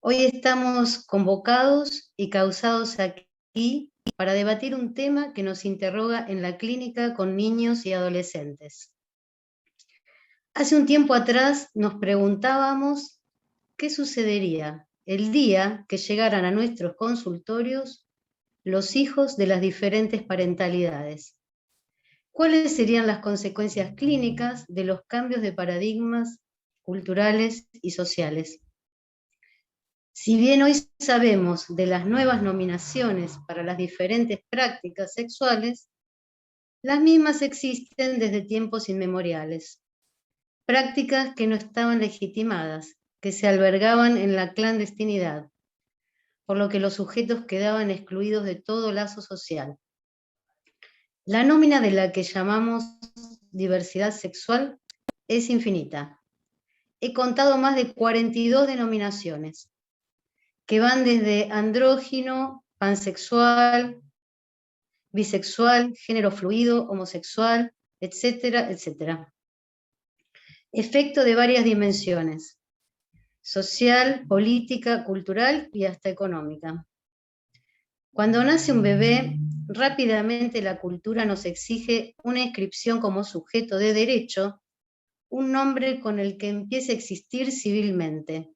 Hoy estamos convocados y causados aquí para debatir un tema que nos interroga en la clínica con niños y adolescentes. Hace un tiempo atrás nos preguntábamos qué sucedería el día que llegaran a nuestros consultorios los hijos de las diferentes parentalidades. ¿Cuáles serían las consecuencias clínicas de los cambios de paradigmas culturales y sociales? Si bien hoy sabemos de las nuevas nominaciones para las diferentes prácticas sexuales, las mismas existen desde tiempos inmemoriales. Prácticas que no estaban legitimadas, que se albergaban en la clandestinidad, por lo que los sujetos quedaban excluidos de todo lazo social. La nómina de la que llamamos diversidad sexual es infinita. He contado más de 42 denominaciones, que van desde andrógino, pansexual, bisexual, género fluido, homosexual, etcétera, etcétera. Efecto de varias dimensiones: social, política, cultural y hasta económica. Cuando nace un bebé, rápidamente la cultura nos exige una inscripción como sujeto de derecho, un nombre con el que empiece a existir civilmente.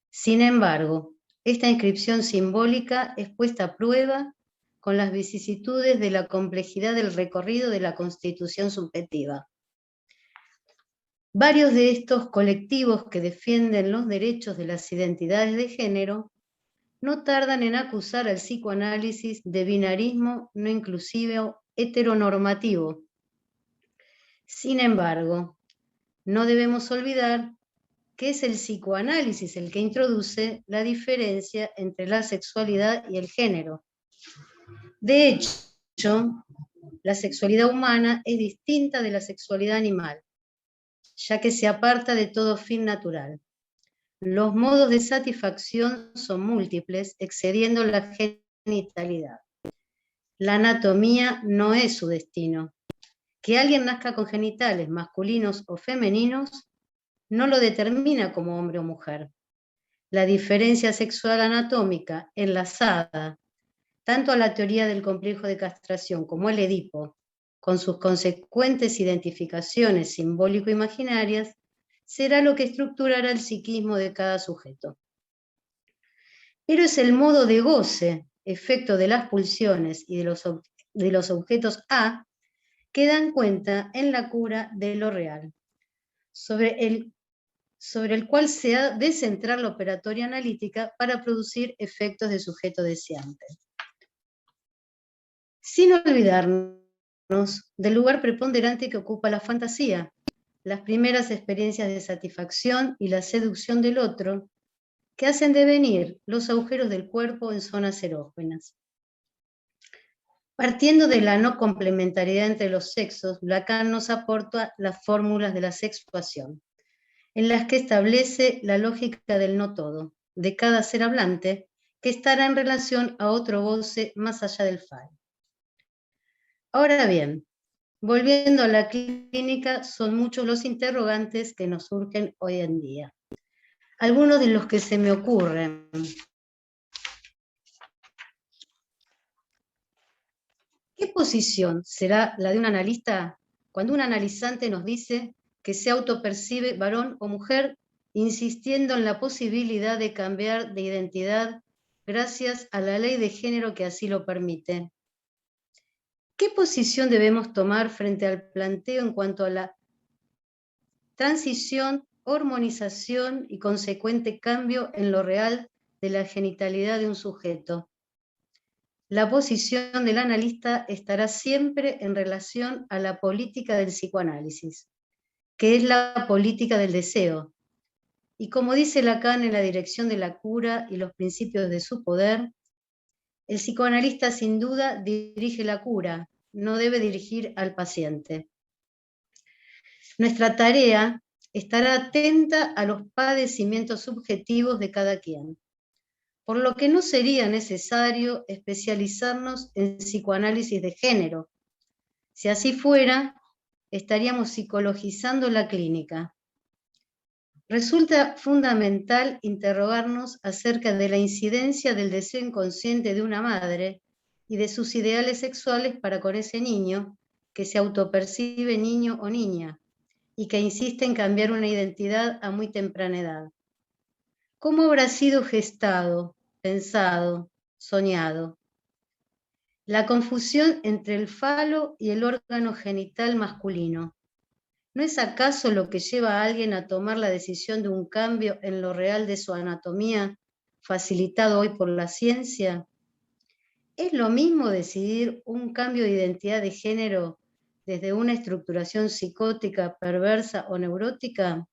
Sin embargo, esta inscripción simbólica es puesta a prueba con las vicisitudes de la complejidad del recorrido de la constitución subjetiva. Varios de estos colectivos que defienden los derechos de las identidades de género no tardan en acusar al psicoanálisis de binarismo no inclusivo heteronormativo. Sin embargo, no debemos olvidar que es el psicoanálisis el que introduce la diferencia entre la sexualidad y el género. De hecho, la sexualidad humana es distinta de la sexualidad animal, ya que se aparta de todo fin natural. Los modos de satisfacción son múltiples, excediendo la genitalidad. La anatomía no es su destino. Que alguien nazca con genitales masculinos o femeninos no lo determina como hombre o mujer. La diferencia sexual anatómica enlazada tanto a la teoría del complejo de castración como al Edipo, con sus consecuentes identificaciones simbólico-imaginarias, será lo que estructurará el psiquismo de cada sujeto. Pero es el modo de goce, efecto de las pulsiones y de los objetos A, que dan cuenta en la cura de lo real, sobre el cual se ha de centrar la operatoria analítica para producir efectos de sujeto deseante. Sin olvidarnos del lugar preponderante que ocupa la fantasía, las primeras experiencias de satisfacción y la seducción del otro, que hacen devenir los agujeros del cuerpo en zonas erógenas. Partiendo de la no complementariedad entre los sexos, Lacan nos aporta las fórmulas de la sexuación, en las que establece la lógica del no todo, de cada ser hablante, que estará en relación a otro goce más allá del fallo. Ahora bien, volviendo a la clínica, son muchos los interrogantes que nos surgen hoy en día. Algunos de los que se me ocurren. ¿Qué posición será la de un analista cuando un analizante nos dice que se autopercibe varón o mujer, insistiendo en la posibilidad de cambiar de identidad gracias a la ley de género que así lo permite? ¿Qué posición debemos tomar frente al planteo en cuanto a la transición, hormonización y consecuente cambio en lo real de la genitalidad de un sujeto. La posición del analista estará siempre en relación a la política del psicoanálisis, que es la política del deseo. Y como dice Lacan en La dirección de la cura y los principios de su poder, el psicoanalista sin duda dirige la cura, no debe dirigir al paciente. Nuestra tarea estará atenta a los padecimientos subjetivos de cada quien, por lo que no sería necesario especializarnos en psicoanálisis de género. Si así fuera, estaríamos psicologizando la clínica. Resulta fundamental interrogarnos acerca de la incidencia del deseo inconsciente de una madre y de sus ideales sexuales para con ese niño que se autopercibe niño o niña y que insiste en cambiar una identidad a muy temprana edad. ¿Cómo habrá sido gestado, pensado, soñado? La confusión entre el falo y el órgano genital masculino. ¿No es acaso lo que lleva a alguien a tomar la decisión de un cambio en lo real de su anatomía, facilitado hoy por la ciencia? ¿Es lo mismo decidir un cambio de identidad de género desde una estructuración psicótica, perversa o neurótica?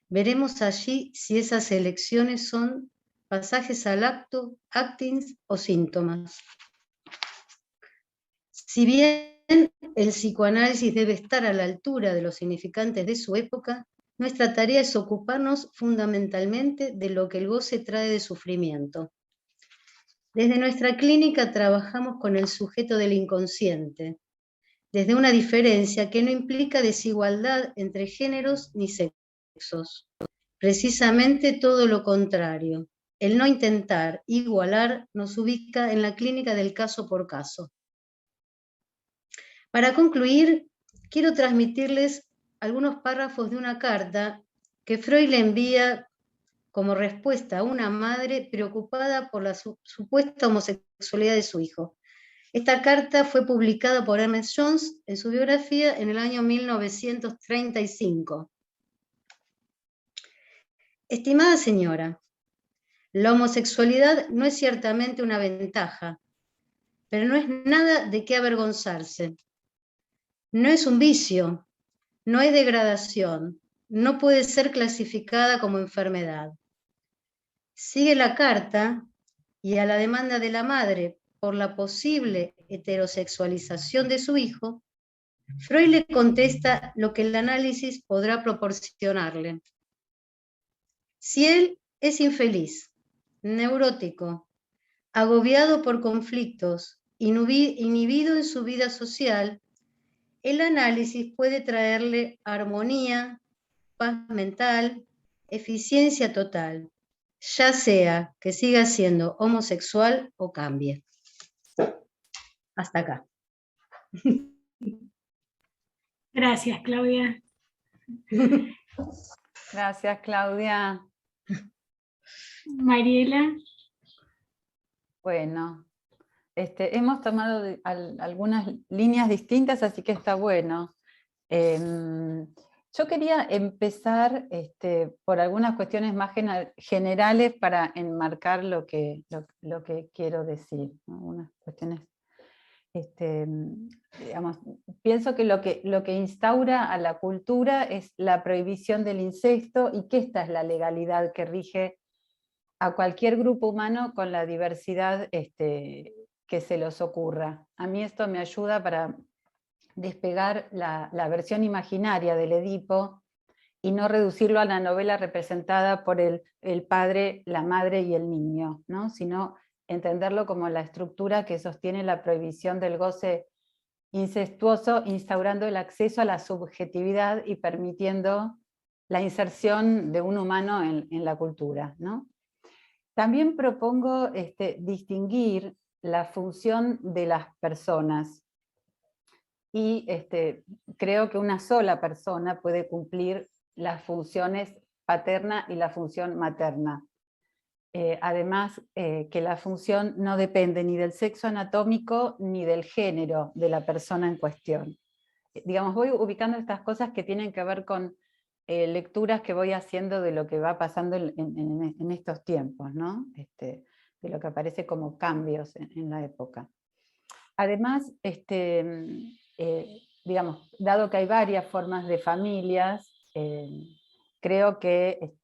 Veremos allí si esas elecciones son pasajes al acto, actings o síntomas. Si bien el psicoanálisis debe estar a la altura de los significantes de su época, nuestra tarea es ocuparnos fundamentalmente de lo que el goce trae de sufrimiento. Desde nuestra clínica trabajamos con el sujeto del inconsciente, desde una diferencia que no implica desigualdad entre géneros ni sexos. Precisamente todo lo contrario. El no intentar igualar nos ubica en la clínica del caso por caso. Para concluir, quiero transmitirles algunos párrafos de una carta que Freud le envía como respuesta a una madre preocupada por la supuesta homosexualidad de su hijo. Esta carta fue publicada por Ernest Jones en su biografía en el año 1935. Estimada señora, la homosexualidad no es ciertamente una ventaja, pero no es nada de qué avergonzarse. No es un vicio, no es degradación, no puede ser clasificada como enfermedad. Sigue la carta y a la demanda de la madre por la posible heterosexualización de su hijo, Freud le contesta lo que el análisis podrá proporcionarle. Si él es infeliz, neurótico, agobiado por conflictos, inhibido en su vida social, el análisis puede traerle armonía, paz mental, eficiencia total, ya sea que siga siendo homosexual o cambie. Hasta acá. Gracias, Claudia. Gracias, Claudia. Mariela. Bueno, hemos tomado algunas líneas distintas, así que está bueno. Yo quería empezar por algunas cuestiones más generales para enmarcar lo que quiero decir, ¿no? Algunas cuestiones, digamos, pienso que lo que instaura a la cultura es la prohibición del incesto, y que esta es la legalidad que rige a cualquier grupo humano con la diversidad que se les ocurra. A mí esto me ayuda para despegar la versión imaginaria del Edipo y no reducirlo a la novela representada por el padre, la madre y el niño, ¿no? Sino entenderlo como la estructura que sostiene la prohibición del goce incestuoso, instaurando el acceso a la subjetividad y permitiendo la inserción de un humano en la cultura, ¿no? También propongo distinguir la función de las personas, y creo que una sola persona puede cumplir las funciones paterna y la función materna. Además, que la función no depende ni del sexo anatómico ni del género de la persona en cuestión. Digamos, voy ubicando estas cosas que tienen que ver con lecturas que voy haciendo de lo que va pasando en estos tiempos, ¿no? De lo que aparece como cambios en la época. Además, digamos, dado que hay varias formas de familias, creo que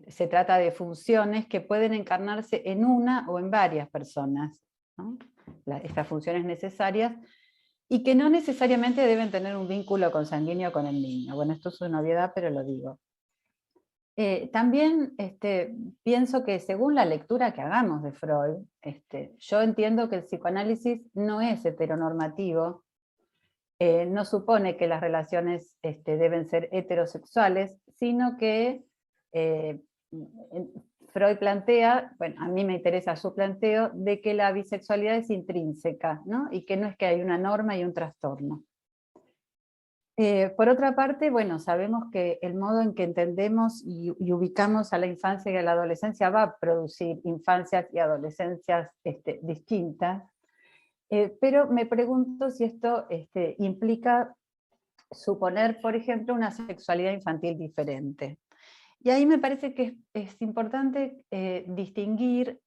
se trata de funciones que pueden encarnarse en una o en varias personas, ¿no? Estas funciones necesarias, y que no necesariamente deben tener un vínculo consanguíneo con el niño. Bueno, esto es una obviedad, pero lo digo. También pienso que según la lectura que hagamos de Freud, yo entiendo que el psicoanálisis no es heteronormativo, no supone que las relaciones deben ser heterosexuales, sino que Freud plantea, bueno, a mí me interesa su planteo, de que la bisexualidad es intrínseca, ¿no? Y que no es que hay una norma y un trastorno. Por otra parte, bueno, sabemos que el modo en que entendemos y ubicamos a la infancia y a la adolescencia va a producir infancias y adolescencias distintas, pero me pregunto si esto implica suponer, por ejemplo, una sexualidad infantil diferente. Y ahí me parece que es importante distinguir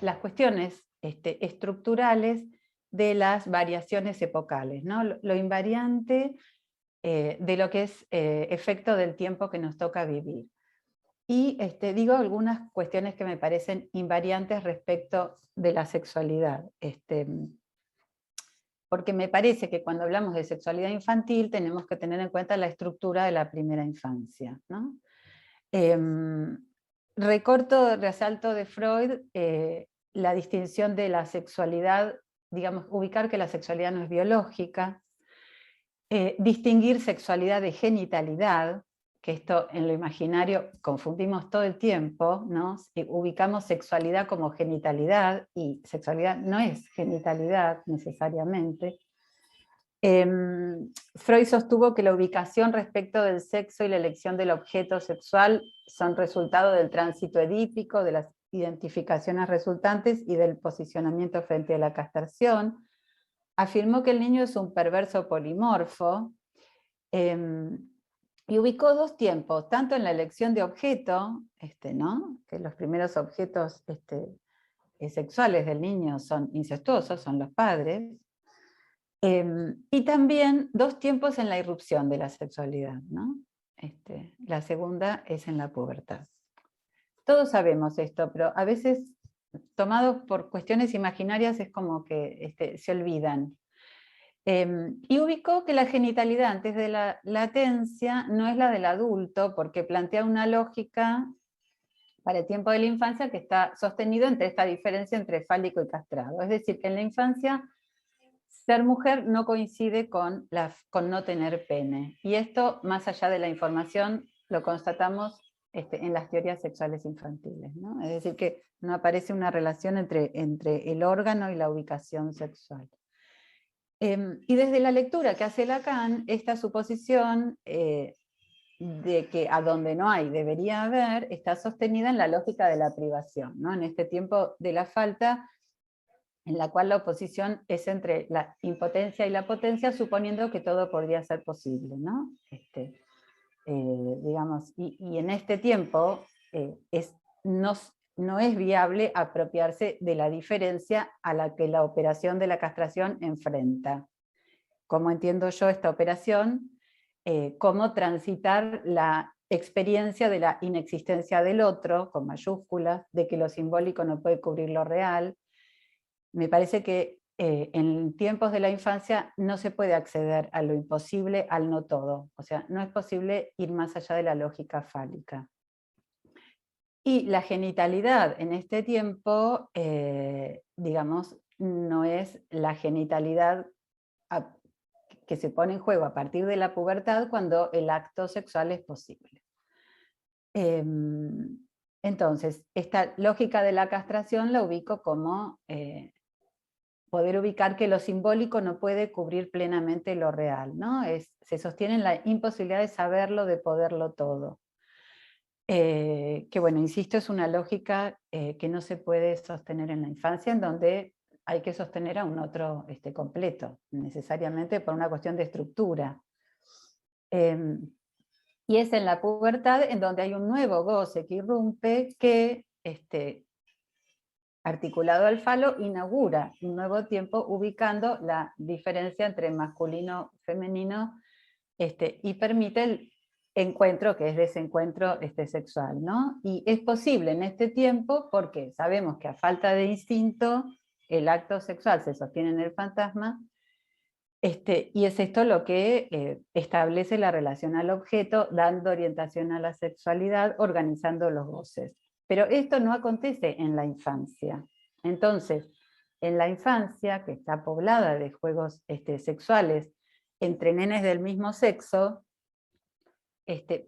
las cuestiones estructurales de las variaciones epocales, ¿no? Lo invariante de lo que es efecto del tiempo que nos toca vivir. Y digo algunas cuestiones que me parecen invariantes respecto de la sexualidad. Porque me parece que cuando hablamos de sexualidad infantil tenemos que tener en cuenta la estructura de la primera infancia, ¿no? Resalto de Freud la distinción de la sexualidad, digamos, ubicar que la sexualidad no es biológica, distinguir sexualidad de genitalidad, que esto en lo imaginario confundimos todo el tiempo, ¿no? Ubicamos sexualidad como genitalidad, y sexualidad no es genitalidad necesariamente. Freud sostuvo que la ubicación respecto del sexo y la elección del objeto sexual son resultado del tránsito edípico, de las identificaciones resultantes y del posicionamiento frente a la castración. Afirmó que el niño es un perverso polimorfo, y ubicó dos tiempos, tanto en la elección de objeto, ¿no? Que los primeros objetos sexuales del niño son incestuosos, son los padres, y también dos tiempos en la irrupción de la sexualidad, ¿no? La segunda es en la pubertad. Todos sabemos esto, pero a veces, tomados por cuestiones imaginarias, es como que se olvidan. Y ubicó que la genitalidad antes de la latencia no es la del adulto, porque plantea una lógica para el tiempo de la infancia que está sostenido entre esta diferencia entre fálico y castrado. Es decir, que en la infancia ser mujer no coincide con no tener pene. Y esto, más allá de la información, lo constatamos en las teorías sexuales infantiles, ¿no? Es decir, que no aparece una relación entre el órgano y la ubicación sexual. Y desde la lectura que hace Lacan, esta suposición de que a donde no hay debería haber, está sostenida en la lógica de la privación, ¿no? En este tiempo de la falta, en la cual la oposición es entre la impotencia y la potencia, suponiendo que todo podría ser posible, ¿no? Digamos, y en este tiempo no es viable apropiarse de la diferencia a la que la operación de la castración enfrenta. ¿Cómo entiendo yo esta operación? Cómo transitar la experiencia de la inexistencia del otro, con mayúsculas, de que lo simbólico no puede cubrir lo real. Me parece que en tiempos de la infancia no se puede acceder a lo imposible, al no todo. O sea, no es posible ir más allá de la lógica fálica. Y la genitalidad en este tiempo, digamos, no es la genitalidad que se pone en juego a partir de la pubertad cuando el acto sexual es posible. Entonces, esta lógica de la castración la ubico como poder ubicar que lo simbólico no puede cubrir plenamente lo real, ¿no? Se sostiene en la imposibilidad de saberlo, de poderlo todo. Que bueno, insisto, es una lógica que no se puede sostener en la infancia, en donde hay que sostener a un otro completo, necesariamente por una cuestión de estructura. Y es en la pubertad en donde hay un nuevo goce que irrumpe que, articulado al falo, inaugura un nuevo tiempo ubicando la diferencia entre masculino y femenino, y permite el encuentro, que es desencuentro sexual, ¿no? Y es posible en este tiempo porque sabemos que a falta de instinto el acto sexual se sostiene en el fantasma, y es esto lo que establece la relación al objeto, dando orientación a la sexualidad, organizando los goces. Pero esto no acontece en la infancia. Entonces, en la infancia, que está poblada de juegos sexuales entre nenes del mismo sexo,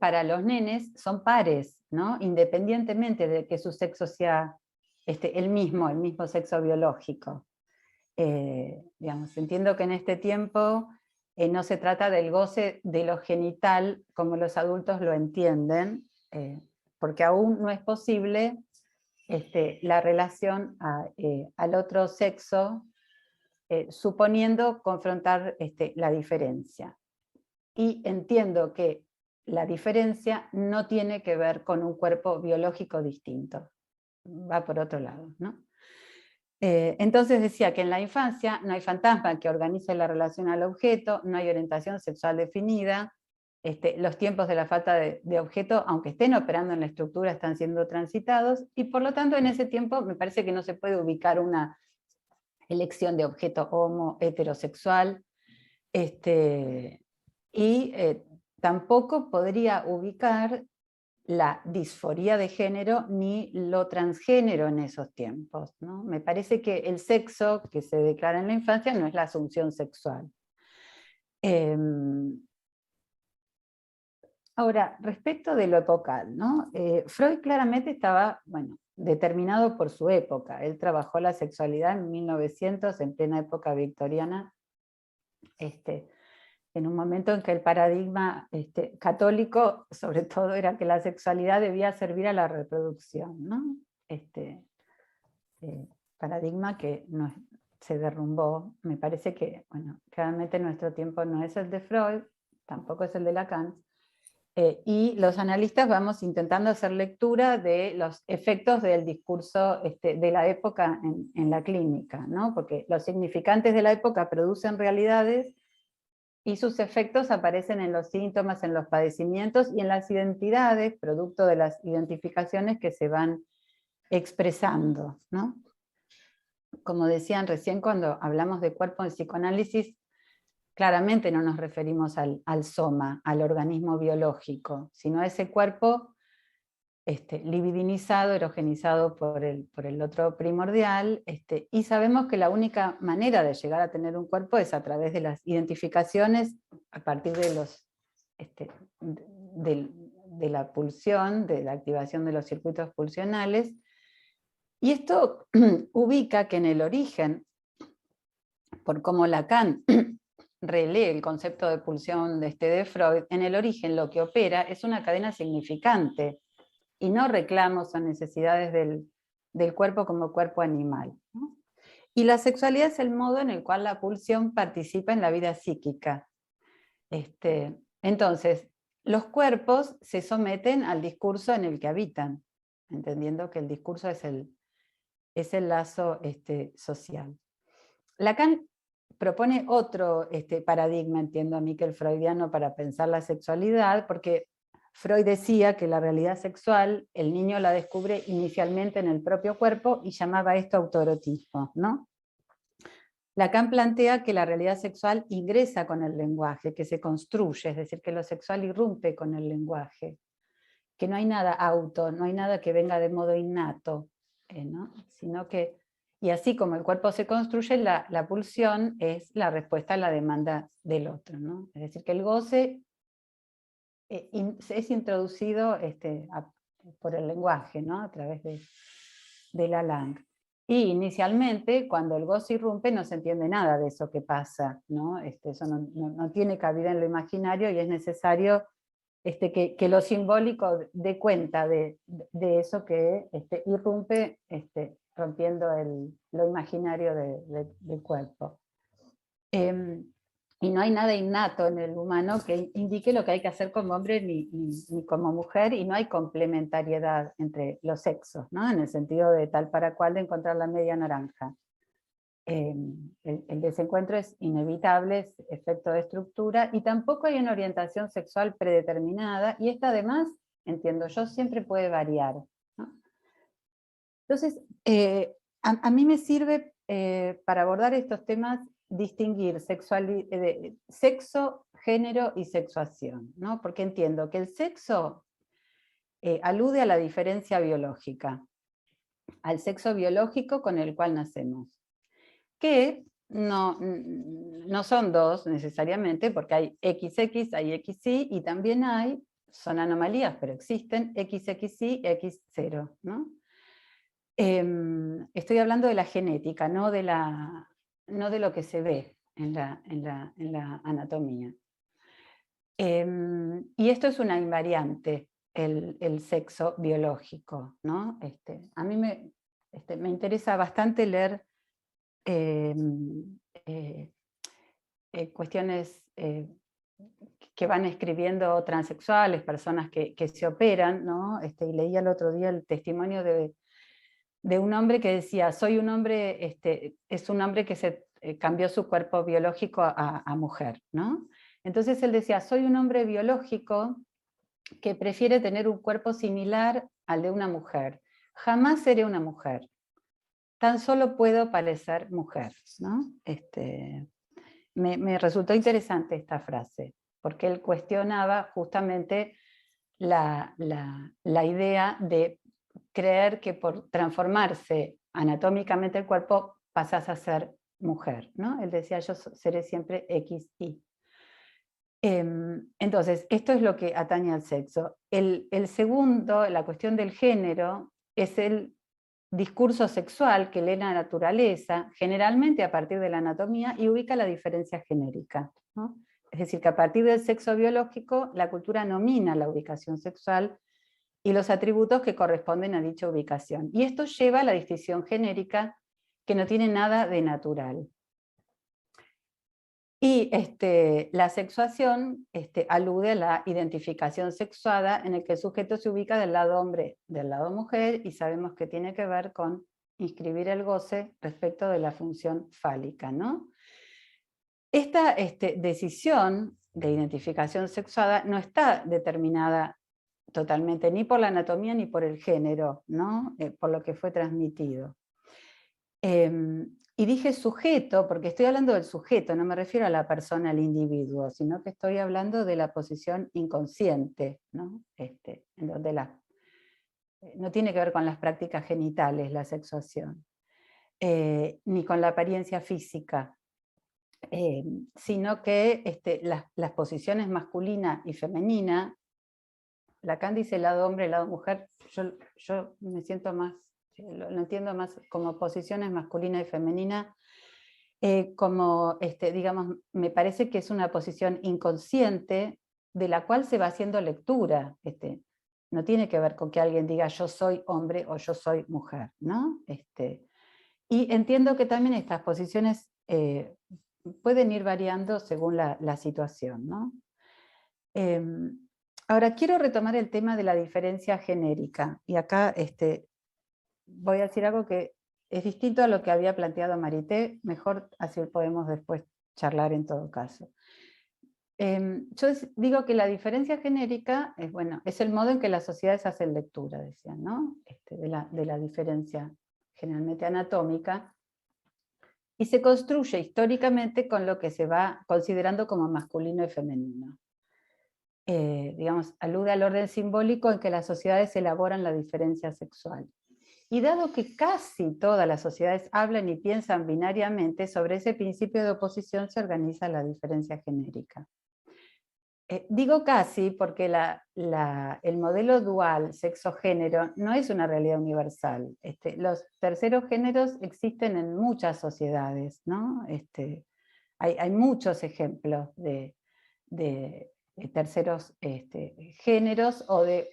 para los nenes son pares, ¿no? Independientemente de que su sexo sea el mismo sexo biológico. Digamos, entiendo que en este tiempo no se trata del goce de lo genital como los adultos lo entienden, porque aún no es posible la relación al otro sexo, suponiendo confrontar la diferencia. Y entiendo que la diferencia no tiene que ver con un cuerpo biológico distinto, va por otro lado, ¿no? Entonces decía que en la infancia no hay fantasma que organice la relación al objeto, no hay orientación sexual definida, los tiempos de la falta de objeto, aunque estén operando en la estructura, están siendo transitados, y por lo tanto en ese tiempo me parece que no se puede ubicar una elección de objeto homo, heterosexual, y tampoco podría ubicar la disforía de género ni lo transgénero en esos tiempos, ¿no? Me parece que el sexo que se declara en la infancia no es la asunción sexual. Ahora, respecto de lo epocal, ¿no? Freud claramente estaba, bueno, determinado por su época. Él trabajó la sexualidad en 1900, en plena época victoriana, en un momento en que el paradigma católico, sobre todo, era que la sexualidad debía servir a la reproducción, ¿no? Paradigma que se derrumbó. Me parece que, bueno, claramente nuestro tiempo no es el de Freud, tampoco es el de Lacan, y los analistas vamos intentando hacer lectura de los efectos del discurso de la época en la clínica, ¿no? Porque los significantes de la época producen realidades y sus efectos aparecen en los síntomas, en los padecimientos y en las identidades, producto de las identificaciones que se van expresando, ¿no? Como decían recién, cuando hablamos de cuerpo en psicoanálisis, claramente no nos referimos al soma, al organismo biológico, sino a ese cuerpo libidinizado, erogenizado por el otro primordial, y sabemos que la única manera de llegar a tener un cuerpo es a través de las identificaciones, a partir de la pulsión, de la activación de los circuitos pulsionales, y esto ubica que en el origen, por cómo Lacan relee el concepto de pulsión de Freud, en el origen lo que opera es una cadena significante, y no reclamos o necesidades del cuerpo como cuerpo animal, ¿no? Y la sexualidad es el modo en el cual la pulsión participa en la vida psíquica. Entonces, los cuerpos se someten al discurso en el que habitan, entendiendo que el discurso es el lazo social. Lacan propone otro paradigma, entiendo a mí, que el freudiano, para pensar la sexualidad, porque Freud decía que la realidad sexual, el niño la descubre inicialmente en el propio cuerpo y llamaba esto autoerotismo, ¿no? Lacan plantea que la realidad sexual ingresa con el lenguaje, que se construye, es decir, que lo sexual irrumpe con el lenguaje, que no hay nada no hay nada que venga de modo innato, ¿no? Sino que, y así como el cuerpo se construye, la pulsión es la respuesta a la demanda del otro, ¿no? Es decir, que el goce es introducido por el lenguaje, ¿no? A través de la langue. Y inicialmente, cuando el goce irrumpe, no se entiende nada de eso que pasa, ¿no? Eso no tiene cabida en lo imaginario, y es necesario que lo simbólico dé cuenta de eso que irrumpe, rompiendo lo imaginario del cuerpo. y no hay nada innato en el humano que indique lo que hay que hacer como hombre ni como mujer, y no hay complementariedad entre los sexos, ¿no? En el sentido de tal para cual de encontrar la media naranja. El desencuentro es inevitable, es efecto de estructura, y tampoco hay una orientación sexual predeterminada, y esta además, entiendo yo, siempre puede variar, ¿no? Entonces, a mí me sirve para abordar estos temas distinguir sexo, género y sexuación, ¿no? Porque entiendo que el sexo alude a la diferencia biológica, al sexo biológico con el cual nacemos, que no son dos necesariamente, porque hay XX, hay XY, y también son anomalías, pero existen XXY, X0, ¿no? Estoy hablando de la genética, no de lo que se ve en la anatomía. Y esto es una invariante, el sexo biológico, ¿no? A mí me interesa bastante leer cuestiones que van escribiendo transexuales, personas que se operan, ¿no? Y leía el otro día el testimonio de un hombre que decía, soy un hombre, es un hombre que se cambió su cuerpo biológico a mujer, ¿no? Entonces él decía, soy un hombre biológico que prefiere tener un cuerpo similar al de una mujer. Jamás seré una mujer. Tan solo puedo parecer mujer, ¿no? Me resultó interesante esta frase, porque él cuestionaba justamente la idea de creer que por transformarse anatómicamente el cuerpo pasas a ser mujer, ¿no? Él decía, yo seré siempre XY. Entonces, esto es lo que atañe al sexo. El segundo, la cuestión del género, es el discurso sexual que lee la naturaleza, generalmente a partir de la anatomía, y ubica la diferencia genérica, ¿no? Es decir, que a partir del sexo biológico, la cultura nomina la ubicación sexual y los atributos que corresponden a dicha ubicación. Y esto lleva a la distinción genérica, que no tiene nada de natural. Y la sexuación alude a la identificación sexuada, en el que el sujeto se ubica del lado hombre, del lado mujer, y sabemos que tiene que ver con inscribir el goce respecto de la función fálica, ¿no? Esta decisión de identificación sexuada no está determinada totalmente ni por la anatomía ni por el género, ¿no? Por lo que fue transmitido. Y dije sujeto, porque estoy hablando del sujeto, no me refiero a la persona, al individuo, sino que estoy hablando de la posición inconsciente, ¿no? En donde no tiene que ver con las prácticas genitales, la sexuación, ni con la apariencia física, sino que las posiciones masculina y femenina, Lacan dice el lado hombre, el lado mujer, yo me siento más, lo entiendo más como posiciones masculina y femenina, como, digamos, me parece que es una posición inconsciente de la cual se va haciendo lectura. No tiene que ver con que alguien diga yo soy hombre o yo soy mujer, ¿no? Y entiendo que también estas posiciones pueden ir variando según la situación, ¿no? Ahora, quiero retomar el tema de la diferencia genérica, y acá voy a decir algo que es distinto a lo que había planteado Marité, mejor así podemos después charlar en todo caso. Yo digo que la diferencia genérica es, bueno, es el modo en que las sociedades hacen lectura, decían, ¿no? De la diferencia generalmente anatómica, y se construye históricamente con lo que se va considerando como masculino y femenino. Digamos, alude al orden simbólico en que las sociedades elaboran la diferencia sexual. Y dado que casi todas las sociedades hablan y piensan binariamente, sobre ese principio de oposición se organiza la diferencia genérica. Digo casi porque el modelo dual sexo-género no es una realidad universal. Los terceros géneros existen en muchas sociedades, ¿no? Hay muchos ejemplos de terceros géneros, o de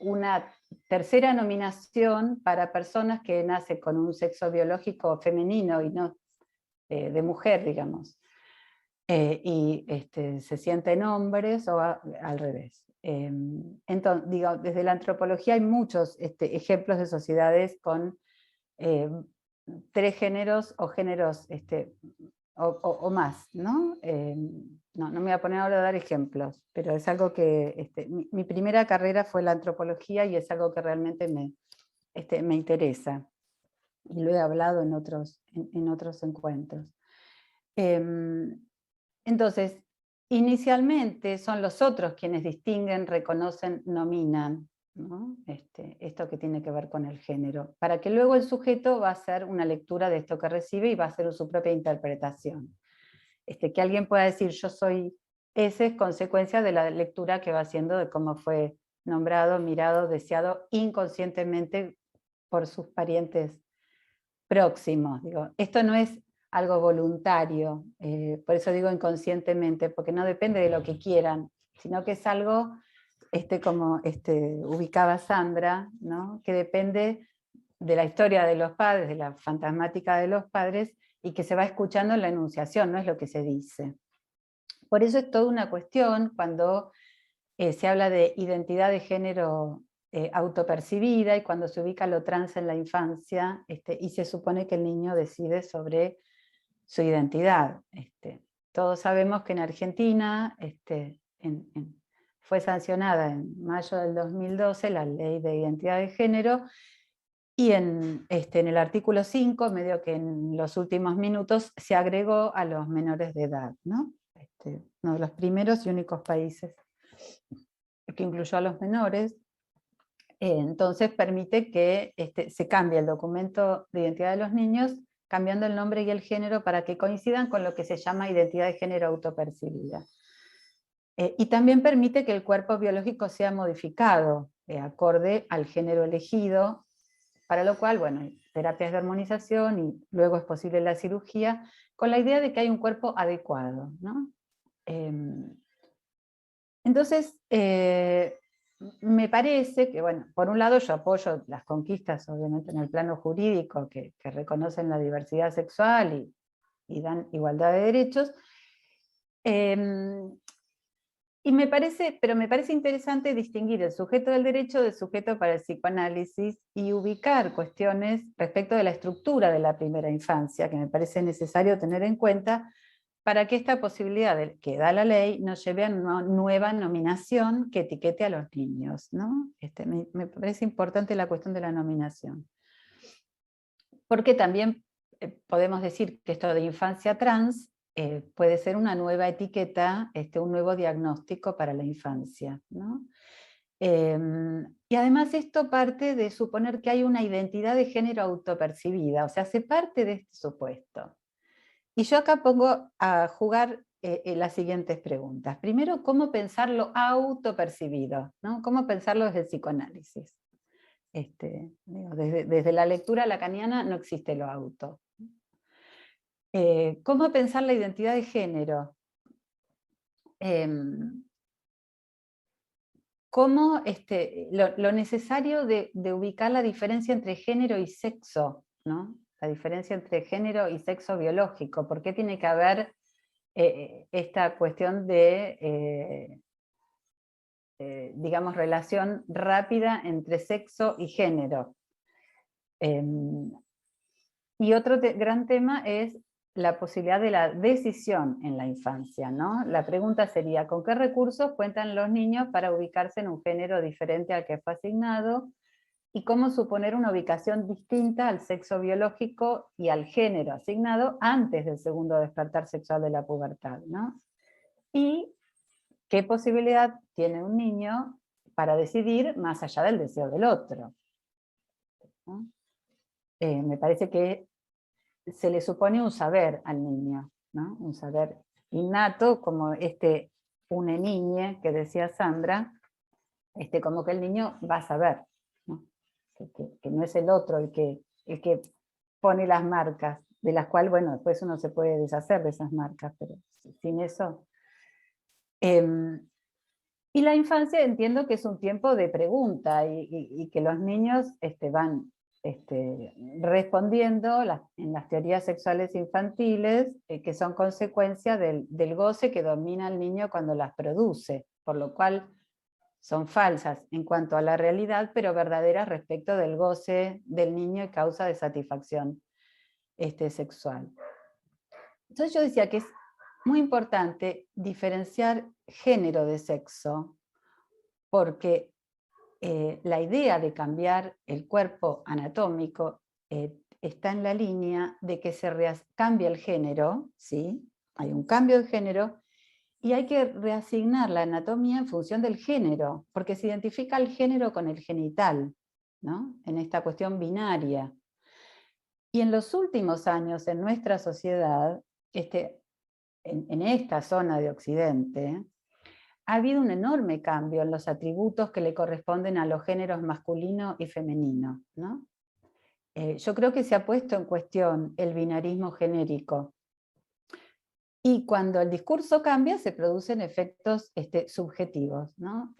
una tercera nominación para personas que nacen con un sexo biológico femenino y no de mujer, digamos. y se sienten hombres o al revés. Entonces, digo, desde la antropología hay muchos ejemplos de sociedades con 3 géneros o géneros o más, ¿no? No me voy a poner ahora a dar ejemplos, pero es algo que mi primera carrera fue la antropología y es algo que realmente me interesa. Y lo he hablado en otros encuentros. Entonces, inicialmente son los otros quienes distinguen, reconocen, nominan, ¿no? Esto que tiene que ver con el género, para que luego el sujeto va a hacer una lectura de esto que recibe y va a hacer su propia interpretación. Que alguien pueda decir yo soy ese, es consecuencia de la lectura que va haciendo de cómo fue nombrado, mirado, deseado inconscientemente por sus parientes próximos. Digo, esto no es algo voluntario, por eso digo inconscientemente, porque no depende de lo que quieran, sino que es algo, como ubicaba Sandra, ¿no? Que depende de la historia de los padres, de la fantasmática de los padres, y que se va escuchando en la enunciación, no es lo que se dice. Por eso es toda una cuestión cuando se habla de identidad de género autopercibida y cuando se ubica lo trans en la infancia y se supone que el niño decide sobre su identidad. Todos sabemos que en Argentina fue sancionada en mayo del 2012 la ley de identidad de género y en el artículo 5, medio que en los últimos minutos, se agregó a los menores de edad, ¿no? Uno de los primeros y únicos países que incluyó a los menores. Entonces permite que se cambie el documento de identidad de los niños, cambiando el nombre y el género para que coincidan con lo que se llama identidad de género autopercibida. Y también permite que el cuerpo biológico sea modificado acorde al género elegido, para lo cual, bueno, hay terapias de hormonización y luego es posible la cirugía, con la idea de que hay un cuerpo adecuado, ¿no? Entonces, me parece que, bueno, por un lado yo apoyo las conquistas, obviamente, en el plano jurídico, que reconocen la diversidad sexual y dan igualdad de derechos, pero me parece interesante distinguir el sujeto del derecho del sujeto para el psicoanálisis y ubicar cuestiones respecto de la estructura de la primera infancia, que me parece necesario tener en cuenta para que esta posibilidad que da la ley nos lleve a una nueva nominación que etiquete a los niños, ¿no? Me parece importante la cuestión de la nominación. Porque también podemos decir que esto de infancia trans puede ser una nueva etiqueta, un nuevo diagnóstico para la infancia, ¿no? Y además esto parte de suponer que hay una identidad de género autopercibida, o sea, se parte de este supuesto. Y yo acá pongo a jugar las siguientes preguntas. Primero, ¿cómo pensar lo autopercibido? ¿No? ¿Cómo pensarlo desde el psicoanálisis? Desde la lectura lacaniana no existe lo auto. ¿Cómo pensar la identidad de género? ¿Cómo lo necesario de ubicar la diferencia entre género y sexo, ¿no? La diferencia entre género y sexo biológico? ¿Por qué tiene que haber esta cuestión de, digamos, relación rápida entre sexo y género? Y otro gran tema es la posibilidad de la decisión en la infancia, ¿no? La pregunta sería, ¿con qué recursos cuentan los niños para ubicarse en un género diferente al que fue asignado? Y cómo suponer una ubicación distinta al sexo biológico y al género asignado antes del segundo despertar sexual de la pubertad, ¿no? Y qué posibilidad tiene un niño para decidir más allá del deseo del otro, ¿no? Me parece que se le supone un saber al niño, ¿no? Un saber innato, como une niñe que decía Sandra, como que el niño va a saber, ¿no? Que no es el otro el que pone las marcas, de las cuales, bueno, después uno se puede deshacer de esas marcas, pero sin eso. Y la infancia entiendo que es un tiempo de pregunta y que los niños van respondiendo en las teorías sexuales infantiles, que son consecuencia del goce que domina al niño cuando las produce, por lo cual son falsas en cuanto a la realidad, pero verdaderas respecto del goce del niño y causa de satisfacción sexual. Entonces yo decía que es muy importante diferenciar género de sexo, porque la idea de cambiar el cuerpo anatómico está en la línea de que se cambia el género, ¿sí? Hay un cambio de género, y hay que reasignar la anatomía en función del género, porque se identifica el género con el genital, ¿no? En esta cuestión binaria. Y en los últimos años en nuestra sociedad, en esta zona de Occidente, ha habido un enorme cambio en los atributos que le corresponden a los géneros masculino y femenino, ¿no? Yo creo que se ha puesto en cuestión el binarismo genérico. Y cuando el discurso cambia, se producen efectos subjetivos, ¿no?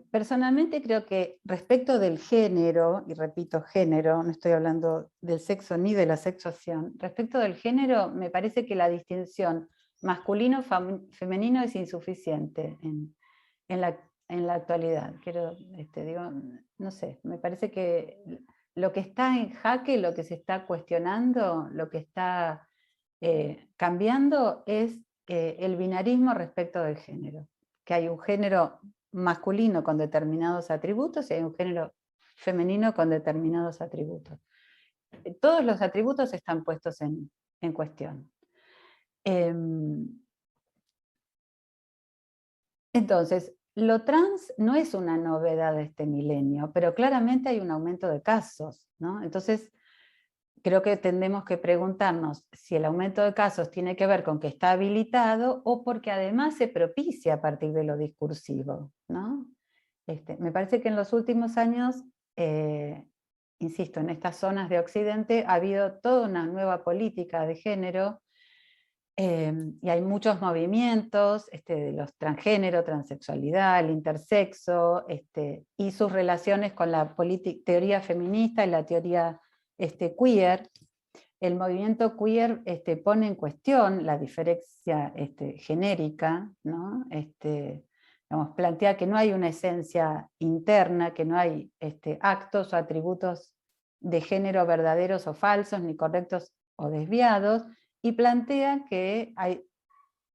Personalmente creo que respecto del género, y repito género, no estoy hablando del sexo ni de la sexuación, respecto del género me parece que la distinción masculino-femenino es insuficiente en la actualidad. No sé, me parece que lo que está en jaque, lo que se está cuestionando, lo que está cambiando es el binarismo respecto del género, que hay un género masculino con determinados atributos y hay un género femenino con determinados atributos. Todos los atributos están puestos en cuestión. Entonces, lo trans no es una novedad de este milenio, pero claramente hay un aumento de casos, ¿no? Entonces, creo que tendremos que preguntarnos si el aumento de casos tiene que ver con que está habilitado o porque además se propicia a partir de lo discursivo, ¿no? Me parece que en los últimos años, insisto, en estas zonas de Occidente ha habido toda una nueva política de género, y hay muchos movimientos de los transgénero, transexualidad, el intersexo, y sus relaciones con la teoría feminista y la teoría queer. El movimiento queer pone en cuestión la diferencia genérica, ¿no? Plantea que no hay una esencia interna, que no hay actos o atributos de género verdaderos o falsos, ni correctos o desviados, y plantea que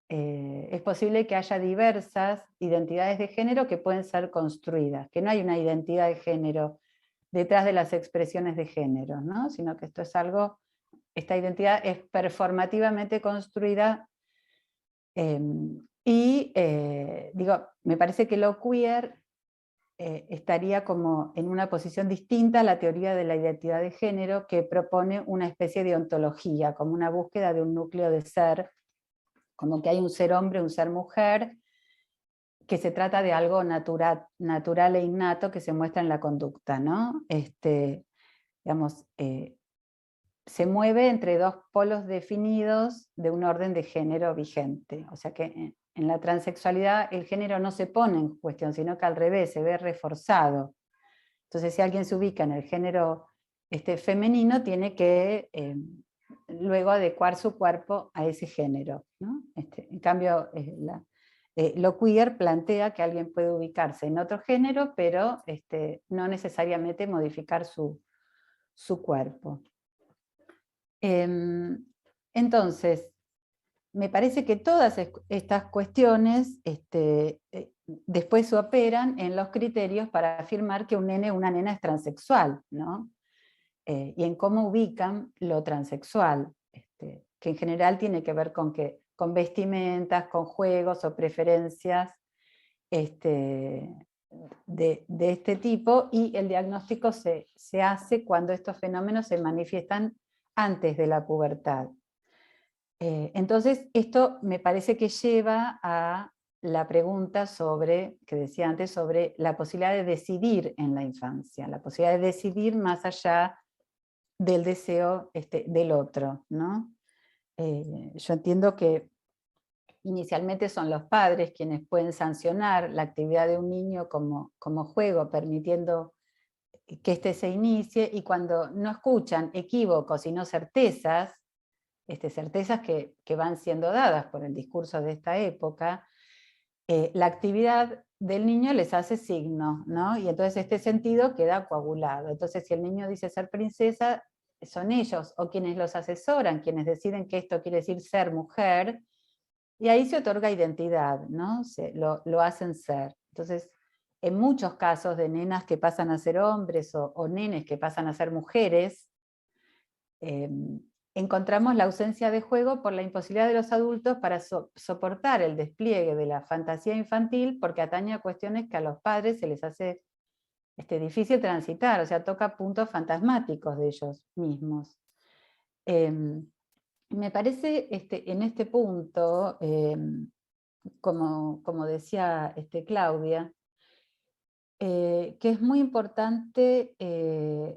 es posible que haya diversas identidades de género que pueden ser construidas, que no hay una identidad de género detrás de las expresiones de género, ¿no? Sino que esta identidad es performativamente construida, me parece que lo queer estaría como en una posición distinta a la teoría de la identidad de género, que propone una especie de ontología, como una búsqueda de un núcleo de ser, como que hay un ser hombre, un ser mujer, que se trata de algo natural e innato que se muestra en la conducta, ¿no? Se mueve entre dos polos definidos de un orden de género vigente. O sea que en la transexualidad el género no se pone en cuestión, sino que al revés, se ve reforzado. Entonces, si alguien se ubica en el género femenino, tiene que luego adecuar su cuerpo a ese género, ¿no? En cambio, lo queer plantea que alguien puede ubicarse en otro género, pero no necesariamente modificar su cuerpo. Entonces, me parece que todas estas cuestiones después se operan en los criterios para afirmar que un nene o una nena es transexual, ¿no? Y en cómo ubican lo transexual, que en general tiene que ver con vestimentas, con juegos o preferencias de este tipo, y el diagnóstico se hace cuando estos fenómenos se manifiestan antes de la pubertad. Entonces, esto me parece que lleva a la pregunta que decía antes, sobre la posibilidad de decidir en la infancia, la posibilidad de decidir más allá del deseo del otro, ¿no? Yo entiendo que inicialmente son los padres quienes pueden sancionar la actividad de un niño como juego, permitiendo que este se inicie, y cuando no escuchan equívocos y no certezas, certezas que van siendo dadas por el discurso de esta época, la actividad del niño les hace signo, ¿no? Y entonces este sentido queda coagulado. Entonces si el niño dice ser princesa, son ellos, o quienes los asesoran, quienes deciden que esto quiere decir ser mujer, y ahí se otorga identidad, ¿no? Lo hacen ser. Entonces, en muchos casos de nenas que pasan a ser hombres o nenes que pasan a ser mujeres, encontramos la ausencia de juego por la imposibilidad de los adultos para soportar el despliegue de la fantasía infantil, porque atañe a cuestiones que a los padres se les hace difícil transitar, o sea, toca puntos fantasmáticos de ellos mismos. Me parece en este punto, como decía Claudia, que es muy importante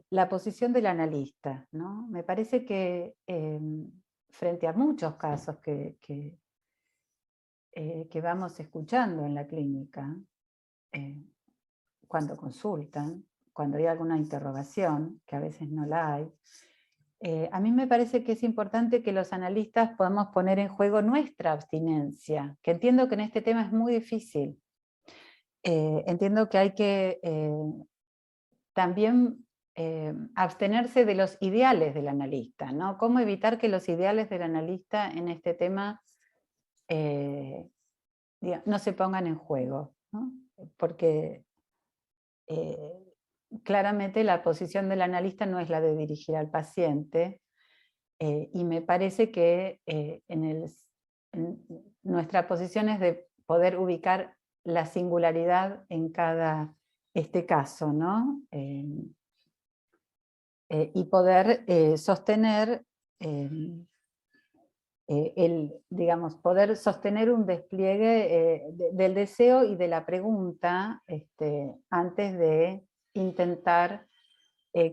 la posición del analista, ¿no? Me parece que frente a muchos casos que vamos escuchando en la clínica, cuando consultan, cuando hay alguna interrogación, que a veces no la hay, a mí me parece que es importante que los analistas podamos poner en juego nuestra abstinencia, que entiendo que en este tema es muy difícil. Entiendo que hay que también abstenerse de los ideales del analista, ¿no? ¿Cómo evitar que los ideales del analista en este tema no se pongan en juego, ¿no? Porque claramente la posición del analista no es la de dirigir al paciente, y me parece que en nuestra posición es de poder ubicar la singularidad en cada caso, ¿no? Y poder sostener poder sostener un despliegue del deseo y de la pregunta antes de intentar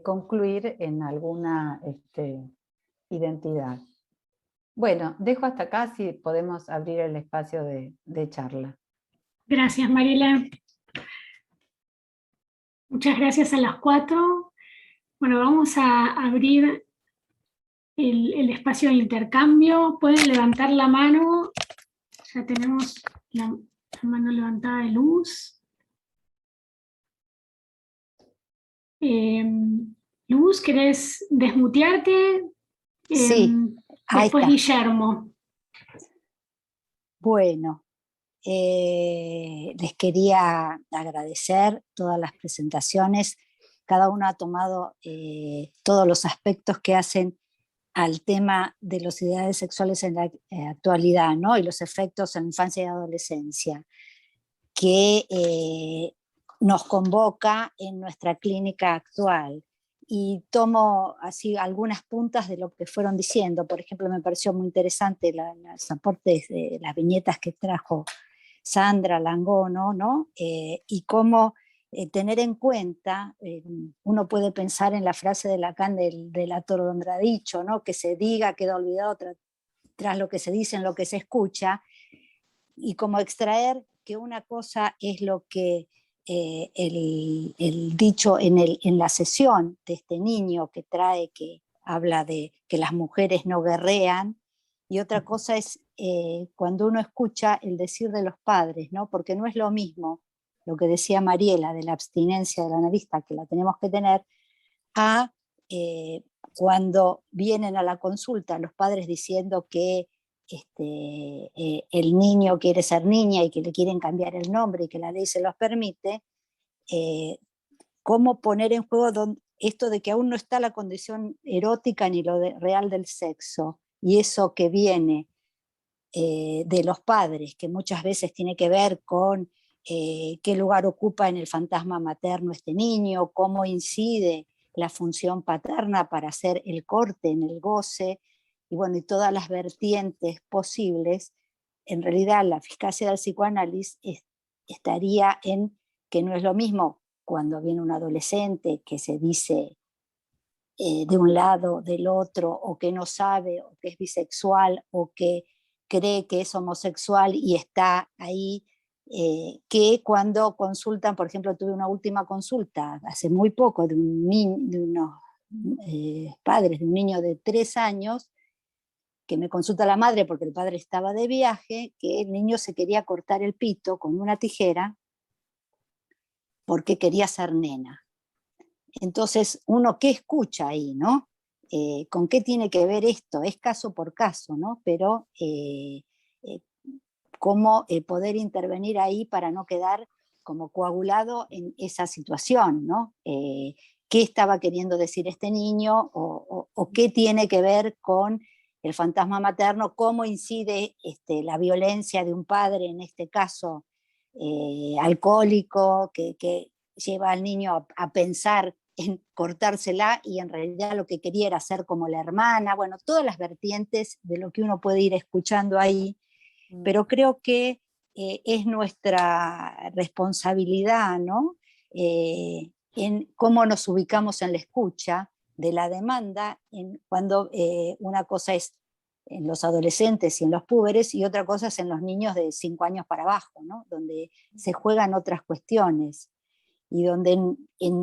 concluir en alguna identidad. Bueno, dejo hasta acá, si podemos abrir el espacio de charla. Gracias, Mariela. Muchas gracias a las 4. Bueno, vamos a abrir el espacio de intercambio. Pueden levantar la mano. Ya tenemos la mano levantada de Luz. Luz, ¿querés desmutearte? Sí, ahí Después está. Guillermo. Bueno, les quería agradecer todas las presentaciones. Cada uno ha tomado todos los aspectos que hacen al tema de las ideales sexuales en la actualidad, ¿no? Y los efectos en la infancia y adolescencia, que nos convoca en nuestra clínica actual. Y tomo así algunas puntas de lo que fueron diciendo. Por ejemplo, me pareció muy interesante los aportes de las viñetas que trajo Sandra Langono, ¿no? Y cómo tener en cuenta, uno puede pensar en la frase de Lacan del atolondradicho, ¿no? Que se diga, queda olvidado tras lo que se dice, en lo que se escucha, y como extraer que una cosa es lo que el dicho en la sesión de este niño que habla de que las mujeres no guerrean, y otra cosa es cuando uno escucha el decir de los padres, ¿no? Porque no es lo mismo lo que decía Mariela de la abstinencia del analista, que la tenemos que tener, a cuando vienen a la consulta los padres diciendo que el niño quiere ser niña y que le quieren cambiar el nombre y que la ley se los permite, cómo poner en juego esto de que aún no está la condición erótica ni lo real del sexo, y eso que viene de los padres, que muchas veces tiene que ver con qué lugar ocupa en el fantasma materno este niño, cómo incide la función paterna para hacer el corte en el goce, y bueno, y todas las vertientes posibles. En realidad la eficacia del psicoanálisis estaría en que no es lo mismo cuando viene un adolescente que se dice de un lado, del otro, o que no sabe, o que es bisexual, o que cree que es homosexual y está ahí que cuando consultan, por ejemplo, tuve una última consulta hace muy poco de unos padres de un niño de 3 años, que me consulta la madre porque el padre estaba de viaje, que el niño se quería cortar el pito con una tijera porque quería ser nena. Entonces, uno, ¿qué escucha ahí, no? ¿Con qué tiene que ver esto? Es caso por caso, ¿no? Pero cómo poder intervenir ahí para no quedar como coagulado en esa situación, ¿no? ¿Qué estaba queriendo decir este niño o qué tiene que ver con el fantasma materno? ¿Cómo incide la violencia de un padre, en este caso alcohólico, que lleva al niño a pensar en cortársela y en realidad lo que quería era ser como la hermana? Bueno, todas las vertientes de lo que uno puede ir escuchando ahí, pero creo que es nuestra responsabilidad, ¿no? En cómo nos ubicamos en la escucha de la demanda, cuando una cosa es en los adolescentes y en los púberes y otra cosa es en los niños de 5 años para abajo, ¿no? Donde se juegan otras cuestiones y donde,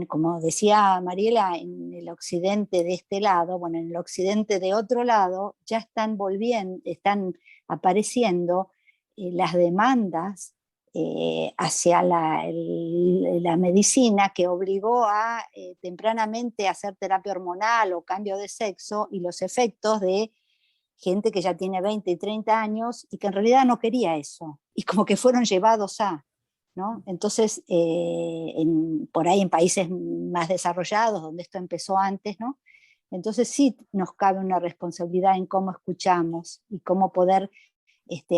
como decía Mariela, en el occidente de este lado, bueno, en el occidente de otro lado, ya están están apareciendo las demandas hacia la medicina, que obligó a tempranamente hacer terapia hormonal o cambio de sexo, y los efectos de gente que ya tiene 20 y 30 años y que en realidad no quería eso, y como que fueron llevados a, ¿no? Entonces, por ahí en países más desarrollados, donde esto empezó antes, ¿no? Entonces sí nos cabe una responsabilidad en cómo escuchamos y cómo poder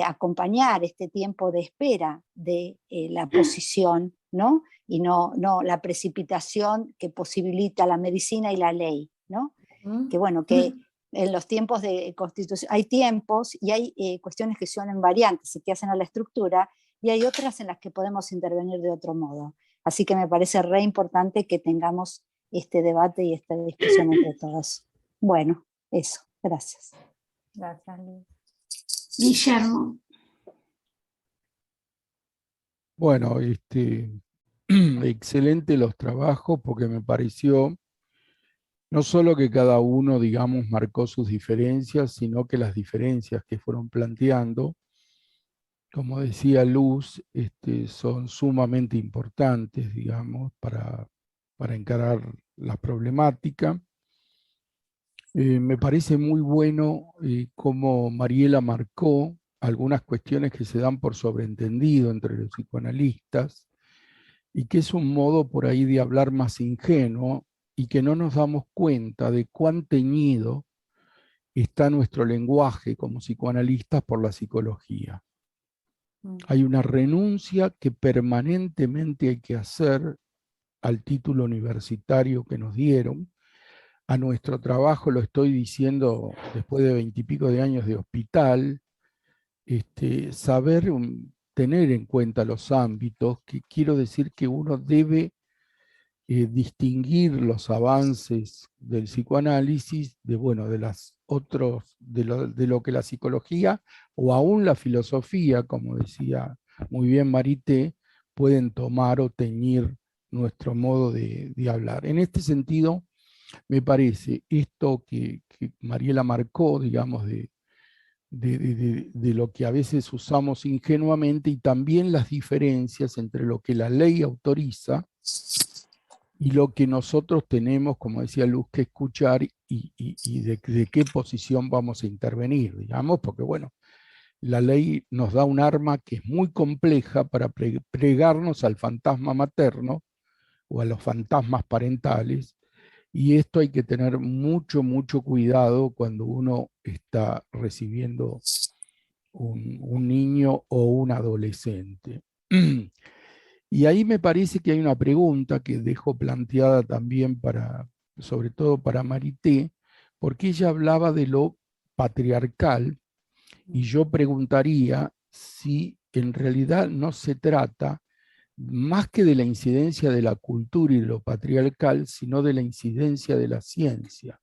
acompañar este tiempo de espera de la posición, ¿no? Y no la precipitación que posibilita la medicina y la ley, ¿no? Que bueno, que en los tiempos de constitución hay tiempos y hay cuestiones que son invariantes y que hacen a la estructura, y hay otras en las que podemos intervenir de otro modo. Así que me parece re importante que tengamos este debate y esta discusión entre todos. Bueno, eso, gracias. Gracias, Liz. Guillermo. Bueno, excelente los trabajos, porque me pareció no solo que cada uno, digamos, marcó sus diferencias, sino que las diferencias que fueron planteando, como decía Luz, son sumamente importantes, digamos, para encarar la problemática. Me parece muy bueno cómo Mariela marcó algunas cuestiones que se dan por sobreentendido entre los psicoanalistas, y que es un modo por ahí de hablar más ingenuo, y que no nos damos cuenta de cuán teñido está nuestro lenguaje como psicoanalistas por la psicología. Hay una renuncia que permanentemente hay que hacer al título universitario que nos dieron, a nuestro trabajo, lo estoy diciendo después de 20 y pico de años de hospital, saber tener en cuenta los ámbitos, que quiero decir que uno debe distinguir los avances del psicoanálisis de lo que la psicología o aún la filosofía, como decía muy bien Marité, pueden tomar o teñir nuestro modo de hablar. En este sentido, me parece esto que Mariela marcó, digamos, de lo que a veces usamos ingenuamente, y también las diferencias entre lo que la ley autoriza y lo que nosotros tenemos, como decía Luz, que escuchar, y de qué posición vamos a intervenir, digamos, porque bueno, la ley nos da un arma que es muy compleja para pregarnos al fantasma materno o a los fantasmas parentales, y esto hay que tener mucho, mucho cuidado cuando uno está recibiendo un niño o un adolescente. Y ahí me parece que hay una pregunta que dejo planteada también sobre todo para Marité, porque ella hablaba de lo patriarcal, y yo preguntaría si en realidad no se trata más que de la incidencia de la cultura y de lo patriarcal, sino de la incidencia de la ciencia,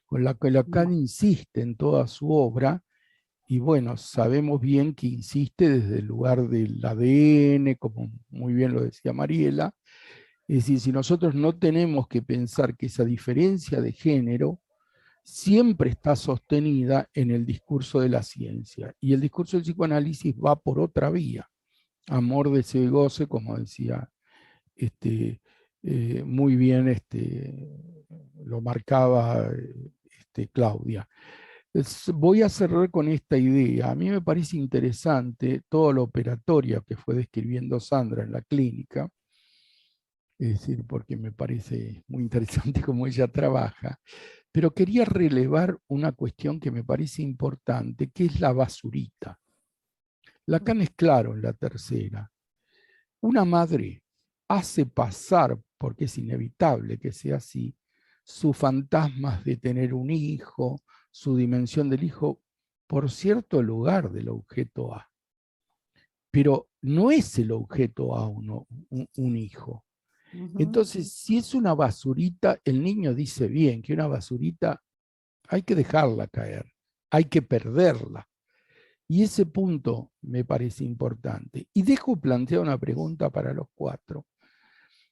con la que Lacan insiste en toda su obra, y bueno, sabemos bien que insiste desde el lugar del ADN, como muy bien lo decía Mariela. Es decir, si nosotros no tenemos que pensar que esa diferencia de género siempre está sostenida en el discurso de la ciencia, y el discurso del psicoanálisis va por otra vía, amor, deseo y goce, como decía muy bien lo marcaba Claudia. Voy a cerrar con esta idea. A mí me parece interesante toda la operatoria que fue describiendo Sandra en la clínica, es decir, porque me parece muy interesante cómo ella trabaja, pero quería relevar una cuestión que me parece importante, que es la basurita. Lacan es claro en la tercera. Una madre hace pasar, porque es inevitable que sea así, sus fantasmas de tener un hijo, su dimensión del hijo, por cierto lugar del objeto A. Pero no es el objeto A un hijo. Entonces, si es una basurita, el niño dice bien que una basurita hay que dejarla caer, hay que perderla. Y ese punto me parece importante. Y dejo plantear una pregunta para los cuatro.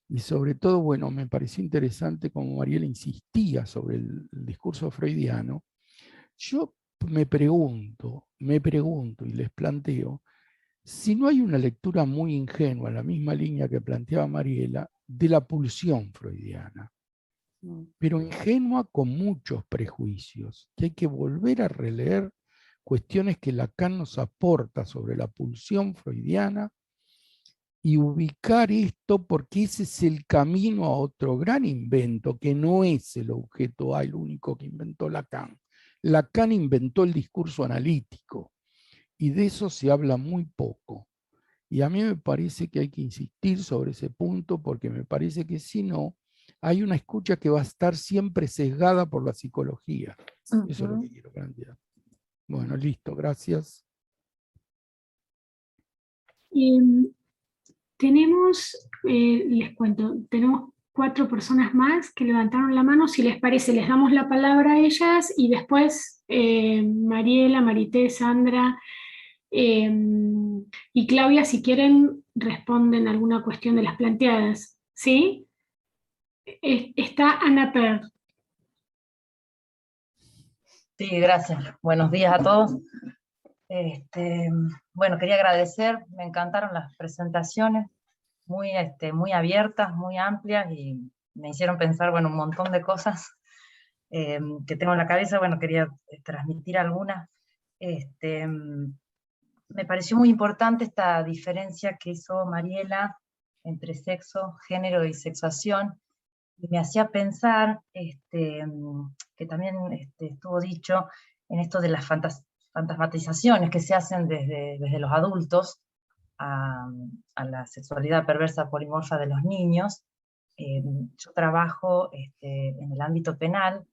Y sobre todo, bueno, me pareció interesante como Mariela insistía sobre el discurso freudiano. Yo me pregunto y les planteo, si no hay una lectura muy ingenua, en la misma línea que planteaba Mariela, de la pulsión freudiana, pero ingenua con muchos prejuicios, que hay que volver a releer cuestiones que Lacan nos aporta sobre la pulsión freudiana y ubicar esto, porque ese es el camino a otro gran invento, que no es el objeto A el único que inventó Lacan. Lacan inventó el discurso analítico, y de eso se habla muy poco. Y a mí me parece que hay que insistir sobre ese punto, porque me parece que si no, hay una escucha que va a estar siempre sesgada por la psicología. Eso es lo que quiero plantear. Bueno, listo, gracias. Les cuento, tenemos 4 personas más que levantaron la mano. Si les parece, les damos la palabra a ellas y después Mariela, Marité, Sandra y Claudia, si quieren, responden alguna cuestión de las planteadas. ¿Sí? Está Ana Per. Sí, gracias. Buenos días a todos. Bueno, quería agradecer, me encantaron las presentaciones, muy abiertas, muy amplias, y me hicieron pensar, bueno, un montón de cosas que tengo en la cabeza. Bueno, quería transmitir algunas. Me pareció muy importante esta diferencia que hizo Mariela entre sexo, género y sexuación, y me hacía pensar, que también estuvo dicho, en esto de las fantasmatizaciones que se hacen desde los adultos a la sexualidad perversa polimorfa de los niños. Yo trabajo en el ámbito penal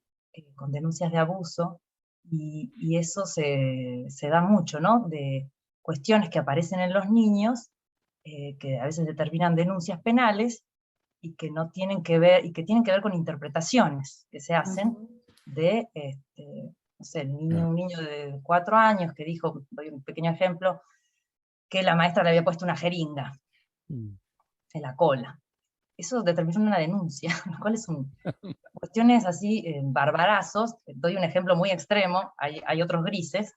con denuncias de abuso, y eso se da mucho, ¿no? De cuestiones que aparecen en los niños, que a veces determinan denuncias penales, y que no tienen que ver, y que tienen que ver con interpretaciones que se hacen de, no sé, un niño de 4 años que dijo, doy un pequeño ejemplo, que la maestra le había puesto una jeringa en la cola. Eso determinó una denuncia, lo cual son cuestiones así, barbarazos. Doy un ejemplo muy extremo, hay otros grises,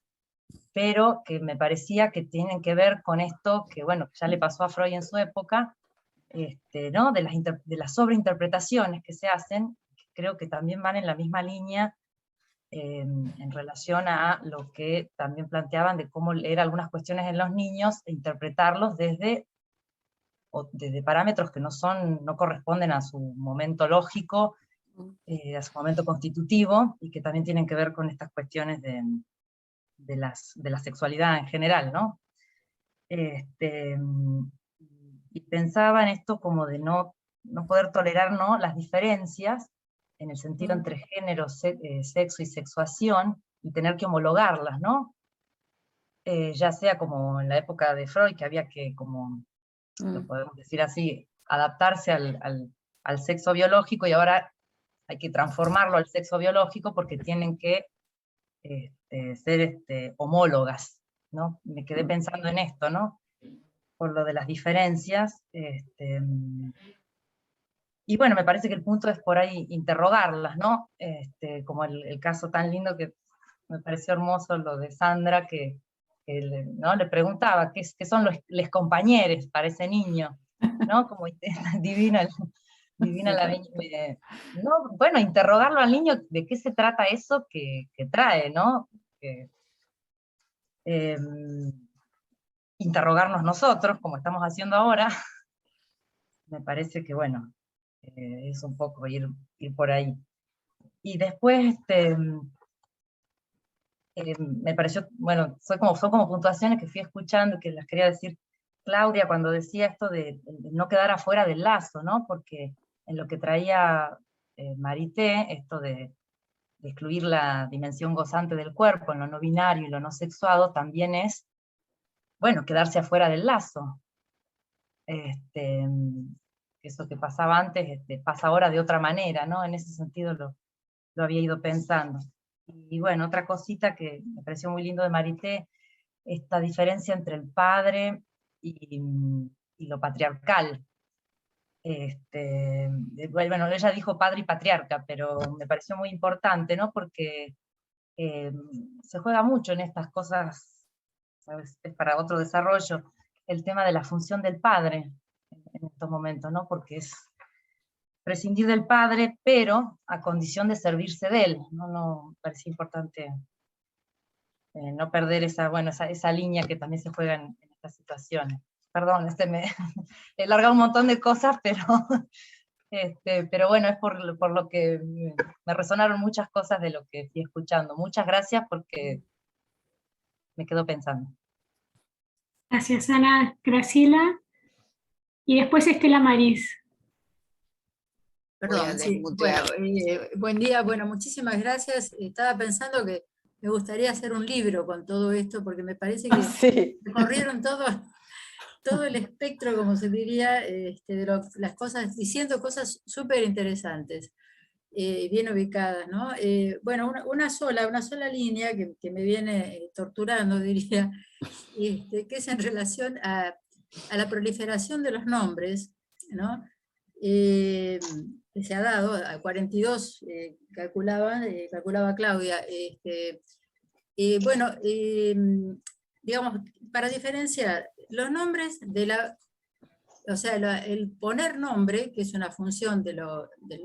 pero que me parecía que tienen que ver con esto que, bueno, ya le pasó a Freud en su época, ¿no? de las sobreinterpretaciones que se hacen, que creo que también van en la misma línea en relación a lo que también planteaban de cómo leer algunas cuestiones en los niños e interpretarlos desde parámetros que no corresponden a su momento lógico, a su momento constitutivo, y que también tienen que ver con estas cuestiones de la sexualidad en general, ¿no? Y pensaba en esto como de no poder tolerar, ¿no?, las diferencias en el sentido entre género, sexo y sexuación, y tener que homologarlas, ¿no? Ya sea como en la época de Freud, que había que, como lo podemos decir así, adaptarse al sexo biológico, y ahora hay que transformarlo al sexo biológico porque tienen que ser homólogas, ¿no? Me quedé pensando en esto, ¿no? Por lo de las diferencias. Y bueno, me parece que el punto es por ahí interrogarlas, ¿no? Como el caso tan lindo que me pareció hermoso, lo de Sandra, que ¿no? Le preguntaba qué son los compañeros para ese niño, ¿no? Como divina, divina la no, bueno, interrogarlo al niño de qué se trata eso que trae, ¿no? Interrogarnos nosotros, como estamos haciendo ahora, me parece que, bueno, es un poco ir por ahí. Y después, me pareció, bueno, son como puntuaciones que fui escuchando, que las quería decir Claudia cuando decía esto de no quedar afuera del lazo, ¿no? Porque en lo que traía Marité, esto de excluir la dimensión gozante del cuerpo, en lo no binario y lo no sexuado, también es, bueno, quedarse afuera del lazo. Eso que pasaba antes, pasa ahora de otra manera, ¿no? En ese sentido lo había ido pensando. Y bueno, otra cosita que me pareció muy lindo de Marité, esta diferencia entre el padre y lo patriarcal. Bueno, ella dijo padre y patriarca, pero me pareció muy importante, ¿no? Porque se juega mucho en estas cosas, ¿sabes? Es para otro desarrollo, el tema de la función del padre en estos momentos, ¿no? Porque es prescindir del padre, pero a condición de servirse de él, ¿no? Me parece importante no perder esa línea que también se juega en estas situaciones. Perdón, me he largado un montón de cosas, pero bueno, es por lo que me resonaron muchas cosas de lo que estoy escuchando. Muchas gracias porque me quedo pensando. Gracias, Ana. Graciela. Y después Estela Maris. Perdón, sí. Bueno, buen día, bueno, muchísimas gracias. Estaba pensando que me gustaría hacer un libro con todo esto, porque me parece que sí. recorrieron todo el espectro, como se diría, de las cosas, diciendo cosas súper interesantes, bien ubicadas, ¿no? Bueno, una sola línea que me viene torturando, diría, que es en relación a la proliferación de los nombres, ¿no? Que se ha dado, a 42 calculaba Claudia. Bueno, digamos, para diferenciar los nombres o sea, el poner nombre, que es una función del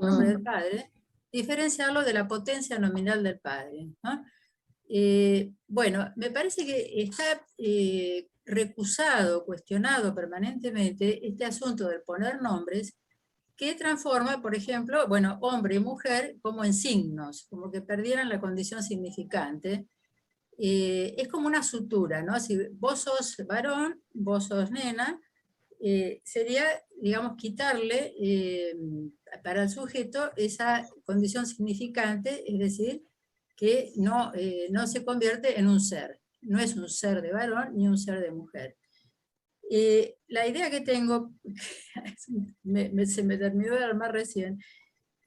nombre del padre, diferenciarlo de la potencia nominal del padre, ¿no? Bueno, me parece que está recusado, cuestionado permanentemente este asunto de poner nombres, que transforma, por ejemplo, bueno, hombre y mujer como en signos, como que perdieran la condición significante. Es como una sutura, ¿no? Si vos sos varón, vos sos nena, sería, digamos, quitarle para el sujeto esa condición significante, es decir, que no se convierte en un ser, no es un ser de varón ni un ser de mujer. La idea que tengo, se me terminó de armar recién,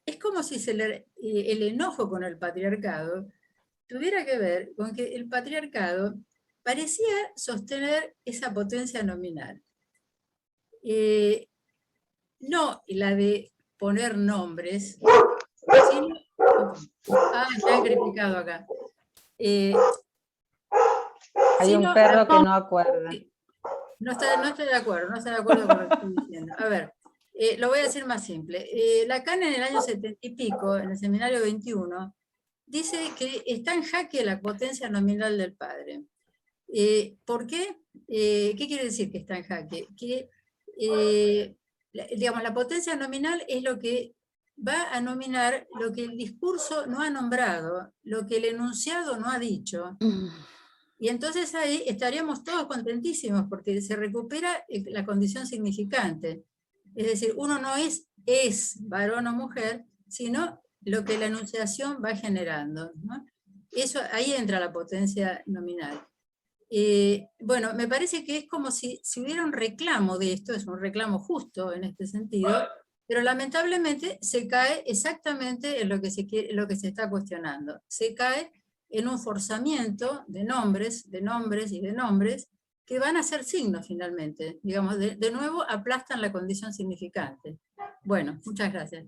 es como si el enojo con el patriarcado tuviera que ver con que el patriarcado parecía sostener esa potencia nominal. No la de poner nombres, sino... me han criticado acá. Hay un perro que no acuerda. No estoy de acuerdo con lo que estoy diciendo. A ver, lo voy a decir más simple. Lacan en el año 70 y pico, en el seminario 21, dice que está en jaque la potencia nominal del padre. ¿Por qué? ¿Qué quiere decir que está en jaque? Que, digamos, la potencia nominal es lo que va a nominar lo que el discurso no ha nombrado, lo que el enunciado no ha dicho. Y entonces ahí estaríamos todos contentísimos porque se recupera la condición significante. Es decir, uno no es varón o mujer, sino lo que la enunciación va generando, ¿no? Eso, ahí entra la potencia nominal. Bueno, me parece que es como si hubiera un reclamo de esto, es un reclamo justo en este sentido, pero lamentablemente se cae exactamente en lo que se está cuestionando. Se cae en un forzamiento de nombres y de nombres, que van a ser signos finalmente. Digamos, de nuevo aplastan la condición significante. Bueno, muchas gracias.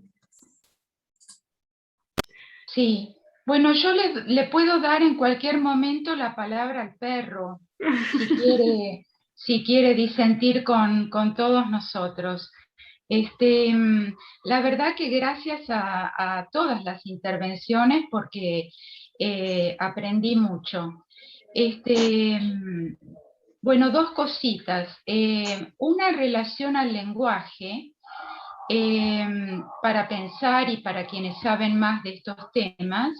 Sí, bueno, yo le puedo dar en cualquier momento la palabra al perro, si quiere disentir con todos nosotros. La verdad que gracias a todas las intervenciones, porque aprendí mucho. Bueno, dos cositas. Una en relación al lenguaje, para pensar y para quienes saben más de estos temas.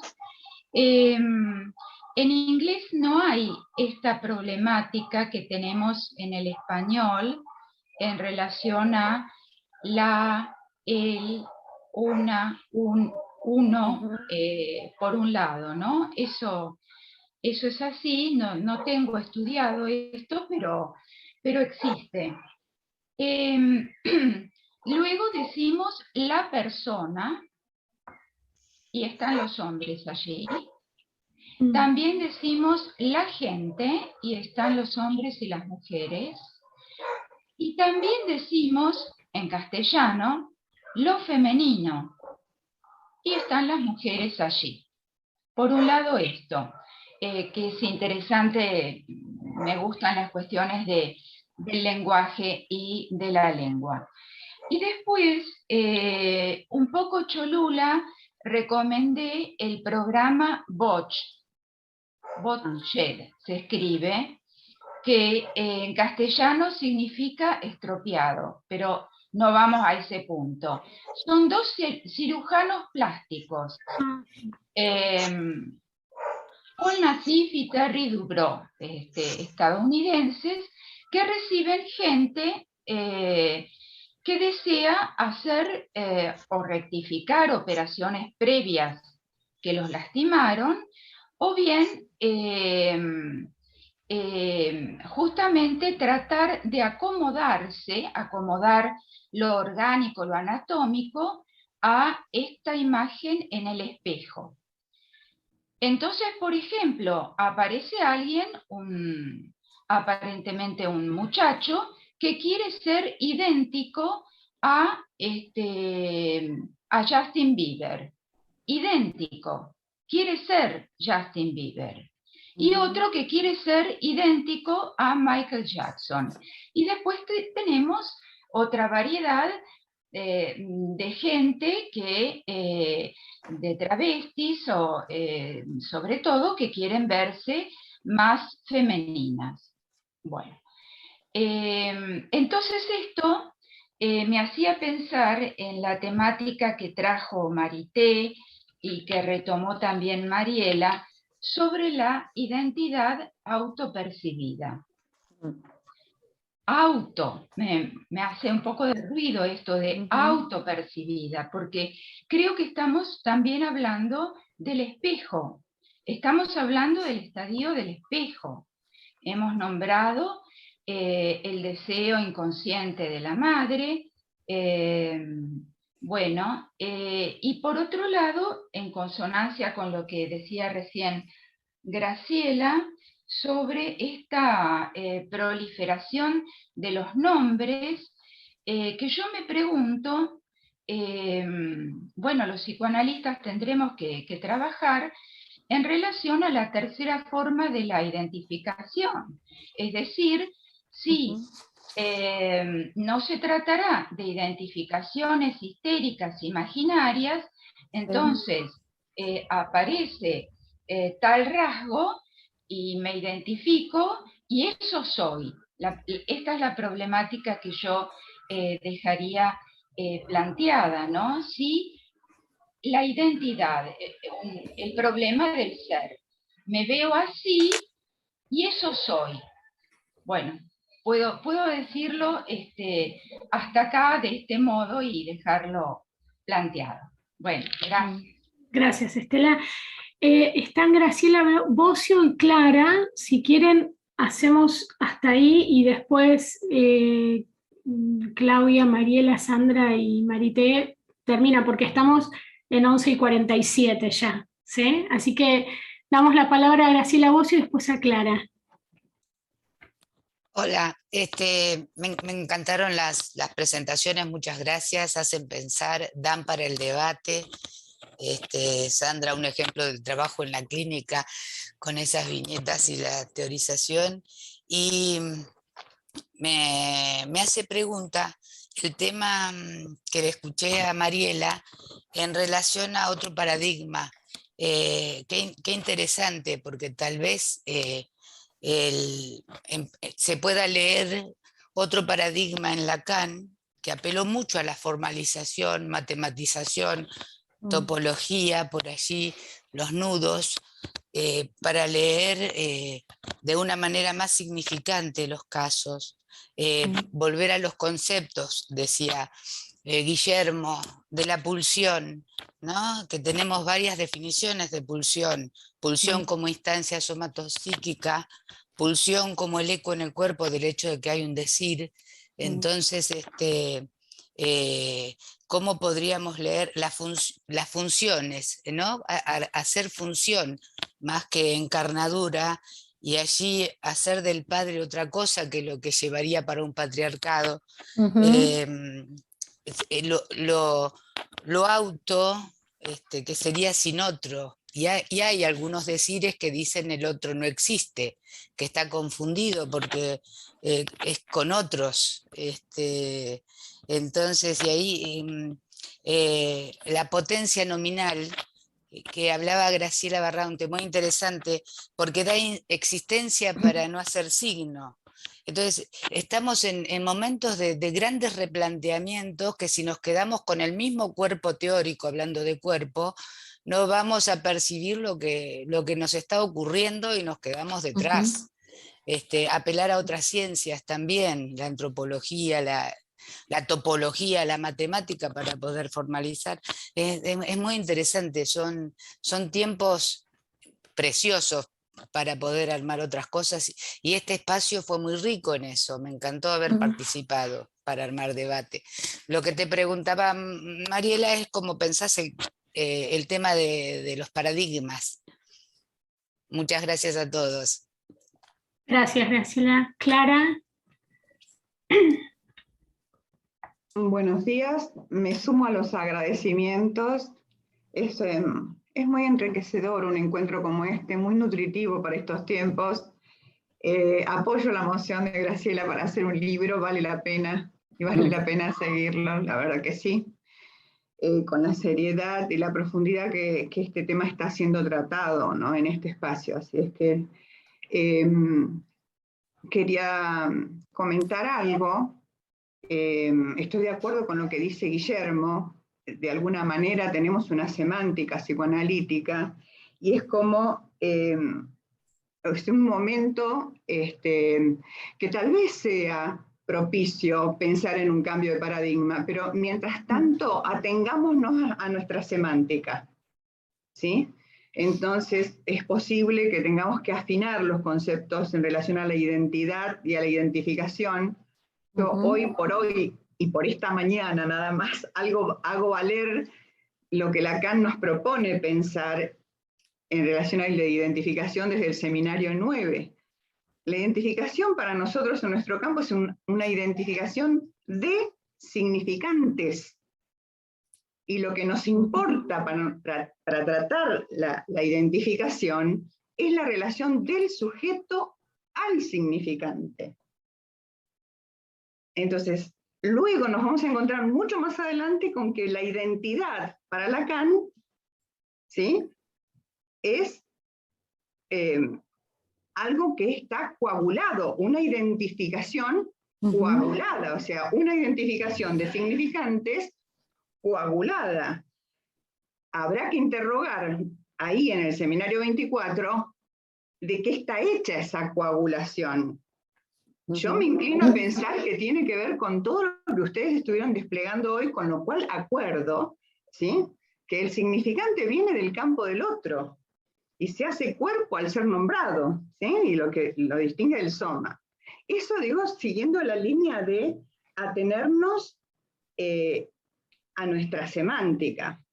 En inglés no hay esta problemática que tenemos en el español en relación a la, el, una, un, uno, por un lado, ¿no? Eso es así, no tengo estudiado esto, pero existe. Luego decimos la persona, y están los hombres allí. También decimos la gente, y están los hombres y las mujeres. Y también decimos, en castellano, lo femenino, y están las mujeres allí. Por un lado esto, que es interesante, me gustan las cuestiones del lenguaje y de la lengua. Y después, un poco cholula, recomendé el programa Botched se escribe, que en castellano significa estropeado, pero no vamos a ese punto. Son dos cirujanos plásticos, Paul Nassif y Terry Dubrow, estadounidenses, que reciben gente que desea hacer o rectificar operaciones previas que los lastimaron, o bien justamente tratar de acomodar lo orgánico, lo anatómico, a esta imagen en el espejo. Entonces, por ejemplo, aparece alguien, aparentemente un muchacho, que quiere ser idéntico a Justin Bieber. Idéntico. Quiere ser Justin Bieber. Y otro que quiere ser idéntico a Michael Jackson. Y después tenemos otra variedad de gente de travestis o sobre todo que quieren verse más femeninas. Bueno, entonces esto me hacía pensar en la temática que trajo Marité y que retomó también Mariela sobre la identidad autopercibida. Me hace un poco de ruido esto de autopercibida, porque creo que estamos también hablando del espejo, estamos hablando del estadio del espejo. Hemos nombrado el deseo inconsciente de la madre, y por otro lado, en consonancia con lo que decía recién Graciela, sobre esta proliferación de los nombres, que yo me pregunto, los psicoanalistas tendremos que trabajar en relación a la tercera forma de la identificación, es decir, si no se tratará de identificaciones histéricas imaginarias, entonces aparece tal rasgo y me identifico y eso soy. Esta es la problemática que yo dejaría planteada, ¿no? Si la identidad, el problema del ser, me veo así y eso soy. Bueno, puedo decirlo hasta acá de este modo y dejarlo planteado. Bueno, gracias. Gracias, Estela. Están Graciela Bocio y Clara. Si quieren, hacemos hasta ahí y después Claudia, Mariela, Sandra y Marité termina, porque estamos en 11:47 ya, ¿sí? Así que Damos la palabra a Graciela Bocio y después a Clara. Hola, me encantaron las presentaciones, muchas gracias, hacen pensar, dan para el debate. Sandra, un ejemplo del trabajo en la clínica con esas viñetas y la teorización. Y me hace pregunta el tema que le escuché a Mariela en relación a otro paradigma. Qué interesante, porque tal vez se pueda leer otro paradigma en Lacan que apeló mucho a la formalización, matematización, topología, por allí, los nudos, para leer de una manera más significante los casos, volver a los conceptos, decía Guillermo, de la pulsión, ¿no? Que tenemos varias definiciones de pulsión: pulsión como instancia somatopsíquica, pulsión como el eco en el cuerpo del hecho de que hay un decir. Entonces, ¿cómo podríamos leer las funciones, ¿no? Hacer función más que encarnadura, y allí hacer del padre otra cosa que lo que llevaría para un patriarcado. Lo auto, que sería sin otro, y hay algunos decires que dicen el otro no existe, que está confundido porque es con otros, entonces, y ahí la potencia nominal que hablaba Graciela Barraunte, muy interesante, porque da existencia para no hacer signo. Entonces, estamos en momentos de grandes replanteamientos que, si nos quedamos con el mismo cuerpo teórico, hablando de cuerpo, no vamos a percibir lo que nos está ocurriendo y nos quedamos detrás. Apelar a otras ciencias también, la antropología, la topología, la matemática, para poder formalizar. Es muy interesante, son tiempos preciosos para poder armar otras cosas, y este espacio fue muy rico en eso, me encantó haber participado para armar debate. Lo que te preguntaba, Mariela, es cómo pensás el tema de los paradigmas. Muchas gracias a todos. Gracias, Graciela. Clara. Buenos días, me sumo a los agradecimientos. Es muy enriquecedor un encuentro como este, muy nutritivo para estos tiempos. Apoyo la moción de Graciela para hacer un libro, vale la pena, y vale la pena seguirlo, la verdad que sí, con la seriedad y la profundidad que este tema está siendo tratado, ¿no?, en este espacio. Así es que quería comentar algo. Estoy de acuerdo con lo que dice Guillermo. De alguna manera tenemos una semántica psicoanalítica, y es como es un momento que tal vez sea propicio pensar en un cambio de paradigma, pero mientras tanto atengámonos a nuestra semántica, ¿sí? Entonces es posible que tengamos que afinar los conceptos en relación a la identidad y a la identificación. Yo hoy por hoy y por esta mañana nada más hago valer lo que Lacan nos propone pensar en relación a la identificación desde el seminario 9. La identificación para nosotros en nuestro campo es una identificación de significantes. Y lo que nos importa para tratar la identificación es la relación del sujeto al significante. Entonces, luego nos vamos a encontrar mucho más adelante con que la identidad para Lacan, ¿sí?, es algo que está coagulado, una identificación coagulada, o sea, una identificación de significantes coagulada. Habrá que interrogar ahí en el seminario 24 de qué está hecha esa coagulación. Yo me inclino a pensar que tiene que ver con todo lo que ustedes estuvieron desplegando hoy, con lo cual acuerdo, ¿sí?, que el significante viene del campo del otro y se hace cuerpo al ser nombrado, ¿sí?, y lo que lo distingue del soma. Eso, digo, siguiendo la línea de atenernos a nuestra semántica.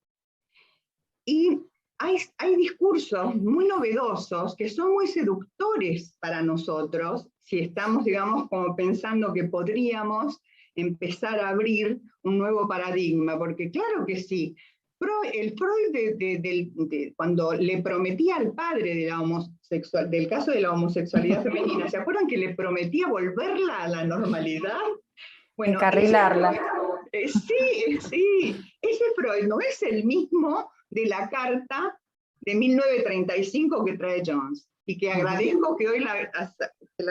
Y hay discursos muy novedosos que son muy seductores para nosotros, si estamos, digamos, como pensando que podríamos empezar a abrir un nuevo paradigma, porque claro que sí, el Freud cuando le prometía al padre del caso de la homosexualidad femenina, ¿se acuerdan que le prometía volverla a la normalidad? Bueno, encarrilarla. Sí, ese Freud no es el mismo de la carta de 1935 que trae Jones, y que agradezco que hoy la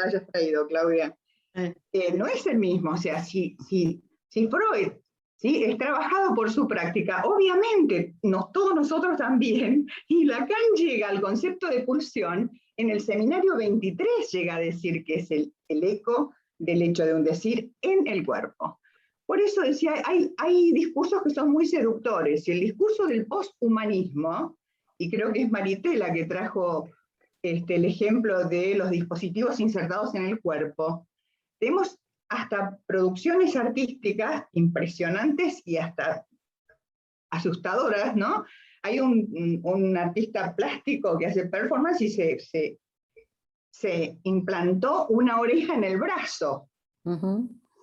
hayas traído, Claudia. No es el mismo, o sea, si Freud, ¿sí?, es trabajado por su práctica, obviamente todos nosotros también, y Lacan llega al concepto de pulsión, en el seminario 23 llega a decir que es el eco del hecho de un decir en el cuerpo. Por eso decía, hay discursos que son muy seductores, y el discurso del posthumanismo, y creo que es Marité la que trajo el ejemplo de los dispositivos insertados en el cuerpo, tenemos hasta producciones artísticas impresionantes y hasta asustadoras, ¿no? Hay un artista plástico que hace performance y se implantó una oreja en el brazo,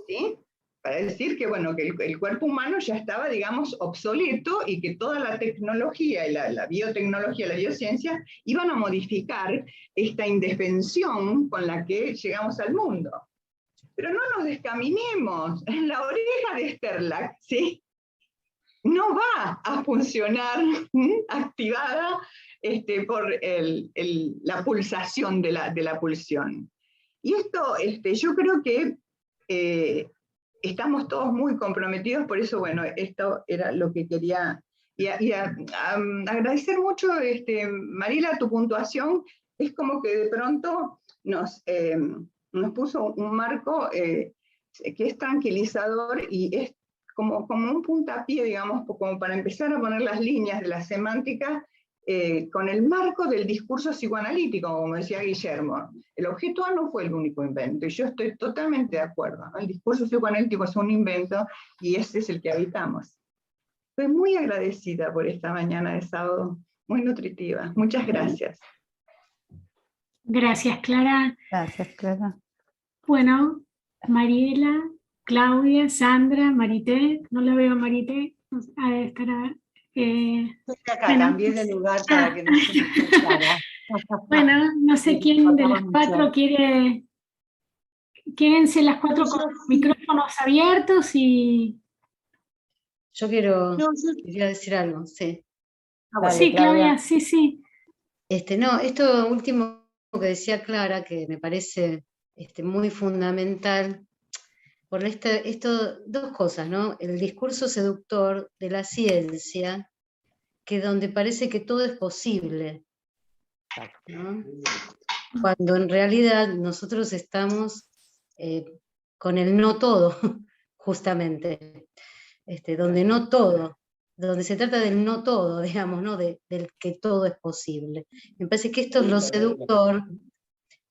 ¿sí? Para decir que, bueno, que el cuerpo humano ya estaba, digamos, obsoleto, y que toda la tecnología y la biotecnología, la biociencia, iban a modificar esta indefensión con la que llegamos al mundo. Pero no nos descaminemos, la oreja de Sterlack, ¿sí?, no va a funcionar activada por la pulsación de la pulsión. Y esto, yo creo que estamos todos muy comprometidos, por eso, bueno, esto era lo que quería. Y agradecer mucho, Mariela, tu puntuación, es como que de pronto nos puso un marco que es tranquilizador, y es como un puntapié, digamos, como para empezar a poner las líneas de la semántica con el marco del discurso psicoanalítico, como decía Guillermo. El objeto A no fue el único invento, y yo estoy totalmente de acuerdo, ¿no? El discurso psicoanalítico es un invento, y ese es el que habitamos. Estoy muy agradecida por esta mañana de sábado, muy nutritiva. Muchas gracias. Gracias, Clara. Gracias, Clara. Bueno, Mariela, Claudia, Sandra, Marité, no la veo a Marité, estará. Estoy acá, cambié de lugar para que no se me escuchara. Bueno, no sé quién de las cuatro quiere. Quédense las cuatro con los micrófonos abiertos y. Yo quería decir algo, sí. Sí, Claudia, sí. No, esto último que decía Clara, que me parece muy fundamental, por dos cosas, ¿no? El discurso seductor de la ciencia, que donde parece que todo es posible, ¿no? Cuando en realidad nosotros estamos con el no todo, justamente, donde no todo, donde se trata del no todo, digamos, ¿no? Del que todo es posible. Me parece que esto es lo seductor,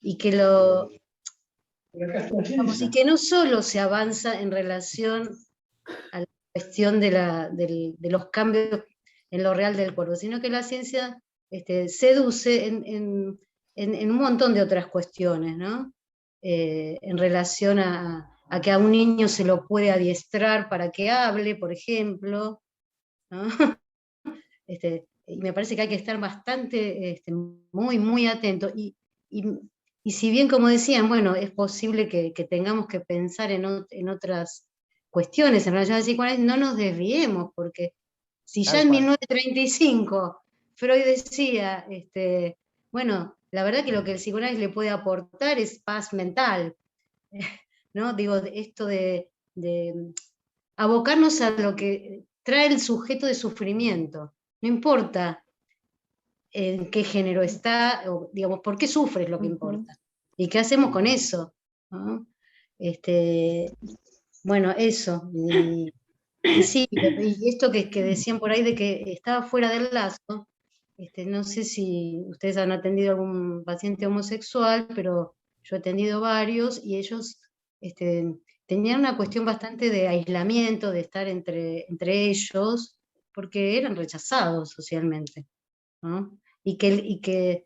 y que y que no solo se avanza en relación a la cuestión de los cambios en lo real del cuerpo, sino que la ciencia seduce en un montón de otras cuestiones, ¿no? En relación a que a un niño se lo puede adiestrar para que hable, por ejemplo, ¿no? Y me parece que hay que estar bastante, muy, muy atento. Y si bien, como decían, bueno, es posible que tengamos que pensar en otras cuestiones en relación al psicoanálisis, no nos desviemos, porque si ya en 1935 Freud decía, bueno, la verdad que lo que el psicoanálisis le puede aportar es paz mental, ¿no? Digo, esto de abocarnos a lo que trae el sujeto de sufrimiento, no importa en qué género está, o, digamos, por qué sufre es lo que importa. ¿Y qué hacemos con eso? ¿No? Bueno, eso. Y sí, y esto que decían por ahí de que estaba fuera del lazo, no sé si ustedes han atendido a algún paciente homosexual, pero yo he atendido varios, y ellos tenían una cuestión bastante de aislamiento, de estar entre ellos, porque eran rechazados socialmente. ¿no? Y que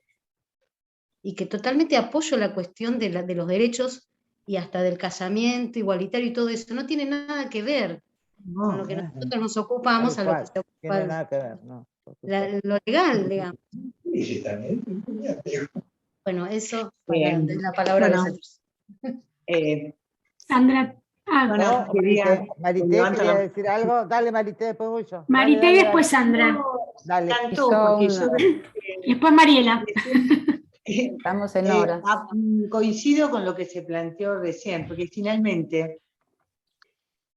totalmente apoyo la cuestión de los derechos y hasta del casamiento igualitario y todo eso. No tiene nada que ver con lo que nosotros nos ocupamos, a lo que se ocupa tiene nada que ver, no. lo legal, digamos. Bueno, eso para dar la palabra a los otros. Sandra, No, quería- Marité levanto quería la- decir algo. Dale, Marité, después voy yo. Marité Dale, y dale, después Sandra. Dale. Tanto porque yo Después Mariela. Estamos en hora. coincido con lo que se planteó recién, porque finalmente,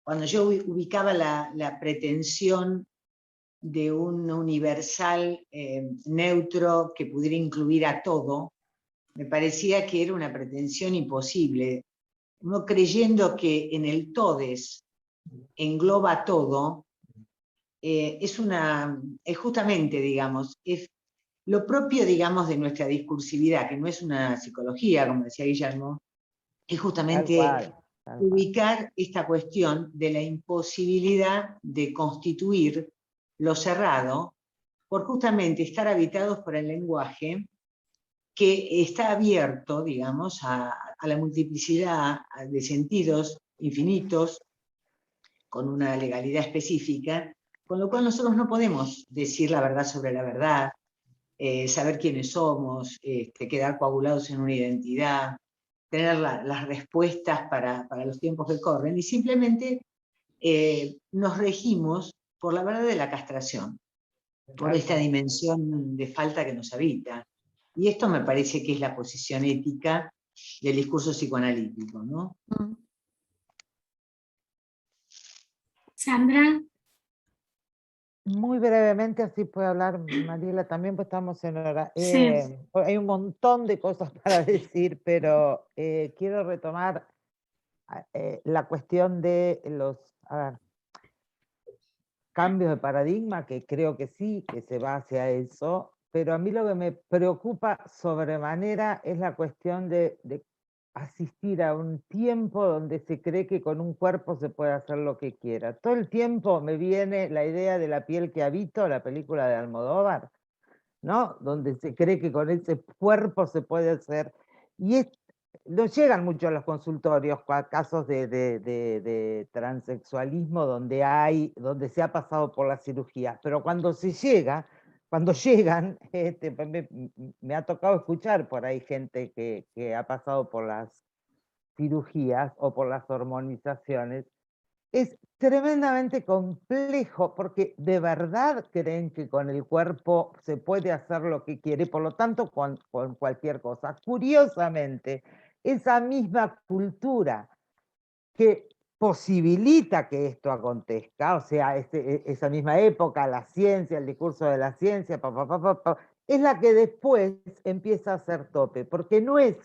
cuando yo ubicaba la pretensión de un universal neutro que pudiera incluir a todo, me parecía que era una pretensión imposible. Uno creyendo que en el todes engloba todo, es justamente, digamos, es lo propio, digamos, de nuestra discursividad, que no es una psicología, como decía Guillermo, es justamente Tal cual. ubicar esta cuestión de la imposibilidad de constituir lo cerrado por justamente estar habitados por el lenguaje que está abierto, digamos, a la multiplicidad de sentidos infinitos, con una legalidad específica, con lo cual nosotros no podemos decir la verdad sobre la verdad, saber quiénes somos, quedar coagulados en una identidad, tener las respuestas para los tiempos que corren, y simplemente nos regimos por la verdad de la castración, por esta dimensión de falta que nos habita. Y esto me parece que es la posición ética del discurso psicoanalítico, ¿no? Sandra. Muy brevemente, así puede hablar Mariela también, pues estamos en hora. Sí. Hay un montón de cosas para decir, pero quiero retomar la cuestión de los cambios de paradigma, que creo que sí, que se va hacia eso, pero a mí lo que me preocupa sobremanera es la cuestión de asistir a un tiempo donde se cree que con un cuerpo se puede hacer lo que quiera. Todo el tiempo me viene la idea de La piel que habito, la película de Almodóvar, ¿no? Donde se cree que con ese cuerpo se puede hacer. Y no llegan mucho a los consultorios casos de transexualismo donde se ha pasado por la cirugía, pero cuando llegan, me ha tocado escuchar por ahí gente que ha pasado por las cirugías o por las hormonizaciones. Es tremendamente complejo porque de verdad creen que con el cuerpo se puede hacer lo que quiere, por lo tanto con cualquier cosa. Curiosamente, esa misma cultura que posibilita que esto acontezca, o sea, esa misma época, la ciencia, el discurso de la ciencia, es la que después empieza a hacer tope, porque no es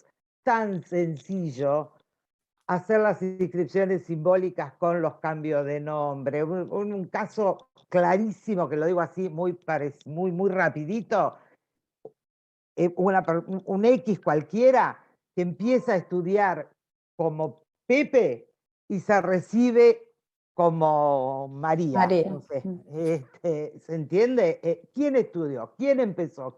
tan sencillo hacer las inscripciones simbólicas con los cambios de nombre. Un caso clarísimo, que lo digo así muy rapidito, un X cualquiera que empieza a estudiar como Pepe y se recibe como María. No sé. ¿Se entiende? ¿Quién estudió? ¿Quién empezó?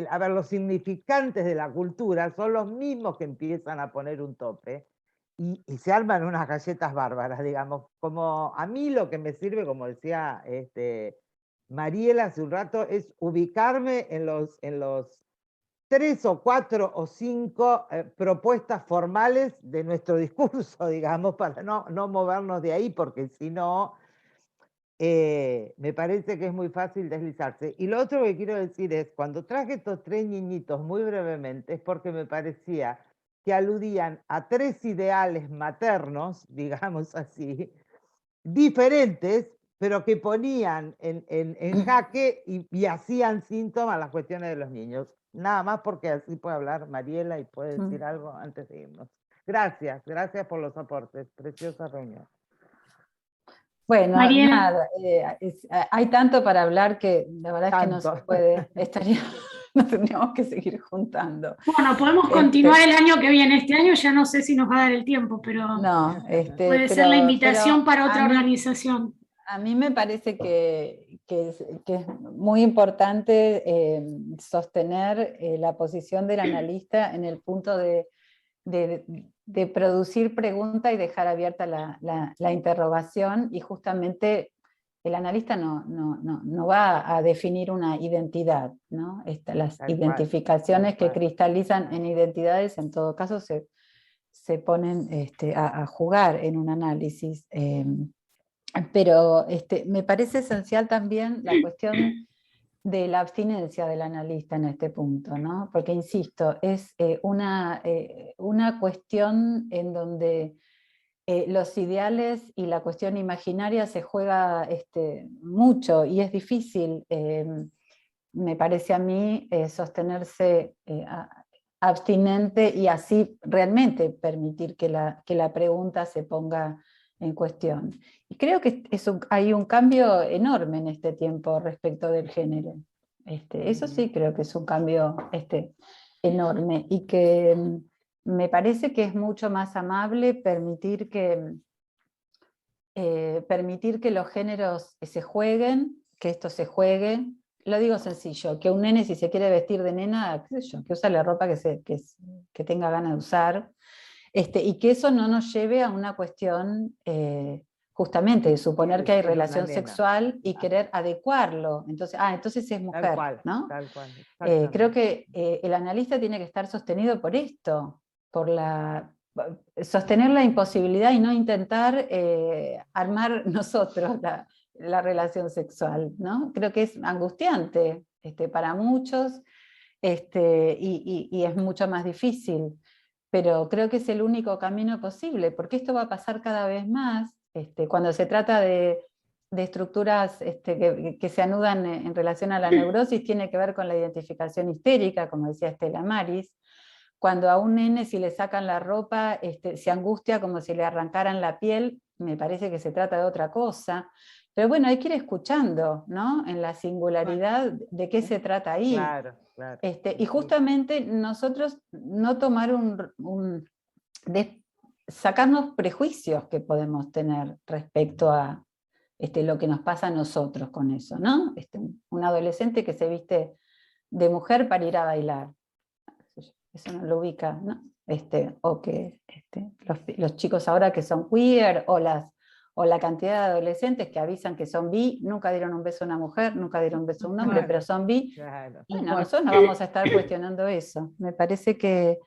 A ver, los significantes de la cultura son los mismos que empiezan a poner un tope y se arman unas galletas bárbaras, digamos. Como a mí lo que me sirve, como decía Mariela hace un rato, es ubicarme en los 3 o 4 o 5 propuestas formales de nuestro discurso, digamos, para no movernos de ahí, porque si no, me parece que es muy fácil deslizarse. Y lo otro que quiero decir es, cuando traje estos 3 niñitos muy brevemente, es porque me parecía que aludían a 3 ideales maternos, digamos así, diferentes, pero que ponían en jaque y hacían síntomas las cuestiones de los niños. Nada más porque así puede hablar Mariela y puede decir algo antes de irnos. Gracias por los aportes. Preciosa reunión. Bueno, Mariela. nada, hay tanto para hablar que la verdad es que no se puede, nos tendríamos que seguir juntando. Bueno, podemos continuar el año que viene. Este año ya no sé si nos va a dar el tiempo, pero puede ser la invitación para otra organización. A mí me parece que es muy importante sostener la posición del analista en el punto de producir pregunta y dejar abierta la interrogación, y justamente el analista no va a definir una identidad, ¿no? Las identificaciones que cristalizan en identidades en todo caso se ponen a jugar en un análisis. Pero me parece esencial también la cuestión de la abstinencia del analista en este punto, ¿no? Porque, insisto, es una cuestión en donde los ideales y la cuestión imaginaria se juega mucho, y es difícil, me parece a mí, sostenerse abstinente y así realmente permitir que la pregunta se ponga en cuestión. Y creo que hay un cambio enorme en este tiempo respecto del género. Eso sí creo que es un cambio enorme, y que me parece que es mucho más amable permitir que los géneros se jueguen, que esto se juegue. Lo digo sencillo, que un nene, si se quiere vestir de nena, qué sé yo, que usa la ropa que tenga ganas de usar, y que eso no nos lleve a una cuestión justamente de suponer que hay relación sexual y querer adecuarlo. Entonces es mujer, Tal cual, ¿no? tal cual, Creo que el analista tiene que estar sostenido por esto, sostener la imposibilidad y no intentar armar nosotros la relación sexual, ¿no? Creo que es angustiante para muchos, y es mucho más difícil, pero creo que es el único camino posible, porque esto va a pasar cada vez más, cuando se trata de estructuras que se anudan en relación a la neurosis, tiene que ver con la identificación histérica, como decía Estela Maris. Cuando a un nene, si le sacan la ropa, se angustia como si le arrancaran la piel, me parece que se trata de otra cosa. Pero bueno, hay que ir escuchando, ¿no? En la singularidad de qué se trata ahí. Claro, claro. Y justamente nosotros no tomar sacarnos prejuicios que podemos tener respecto a lo que nos pasa a nosotros con eso, ¿no? Un adolescente que se viste de mujer para ir a bailar, eso no lo ubica, ¿no? O que los chicos ahora que son queer, o la cantidad de adolescentes que avisan que son bi, nunca dieron un beso a una mujer, nunca dieron un beso a un hombre, Claro, pero son bi. claro. Bueno, nosotros no vamos a estar cuestionando eso. Me parece que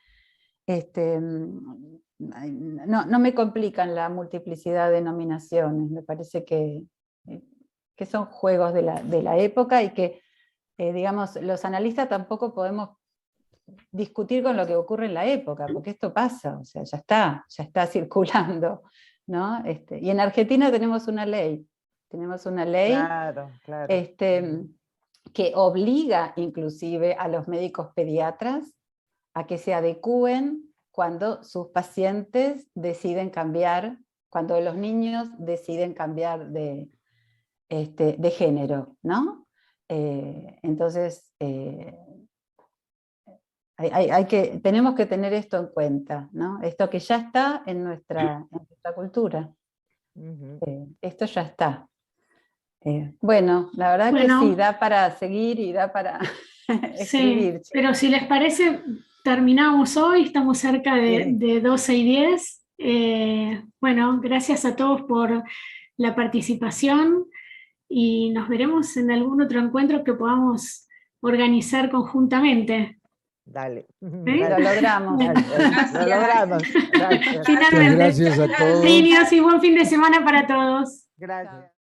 no me complican la multiplicidad de denominaciones, me parece que son juegos de la época, y que, digamos, los analistas tampoco podemos discutir con lo que ocurre en la época, porque esto pasa, o sea, ya está circulando, ¿no? Y en Argentina tenemos una ley Claro, claro. Que obliga inclusive a los médicos pediatras a que se adecúen cuando sus pacientes deciden cambiar, cuando los niños deciden cambiar de género, ¿no? Entonces, tenemos que tener esto en cuenta, ¿no? Esto que ya está en nuestra cultura. Esto ya está. Bueno, la verdad que sí, da para seguir y da para escribir. Sí, pero si les parece, terminamos hoy, estamos cerca de 12:10. Bueno, gracias a todos por la participación, y nos veremos en algún otro encuentro que podamos organizar conjuntamente. Dale. Lo logramos. Lo logramos. Gracias. Finalmente. Gracias a todos. Niños, y buen fin de semana para todos. Gracias.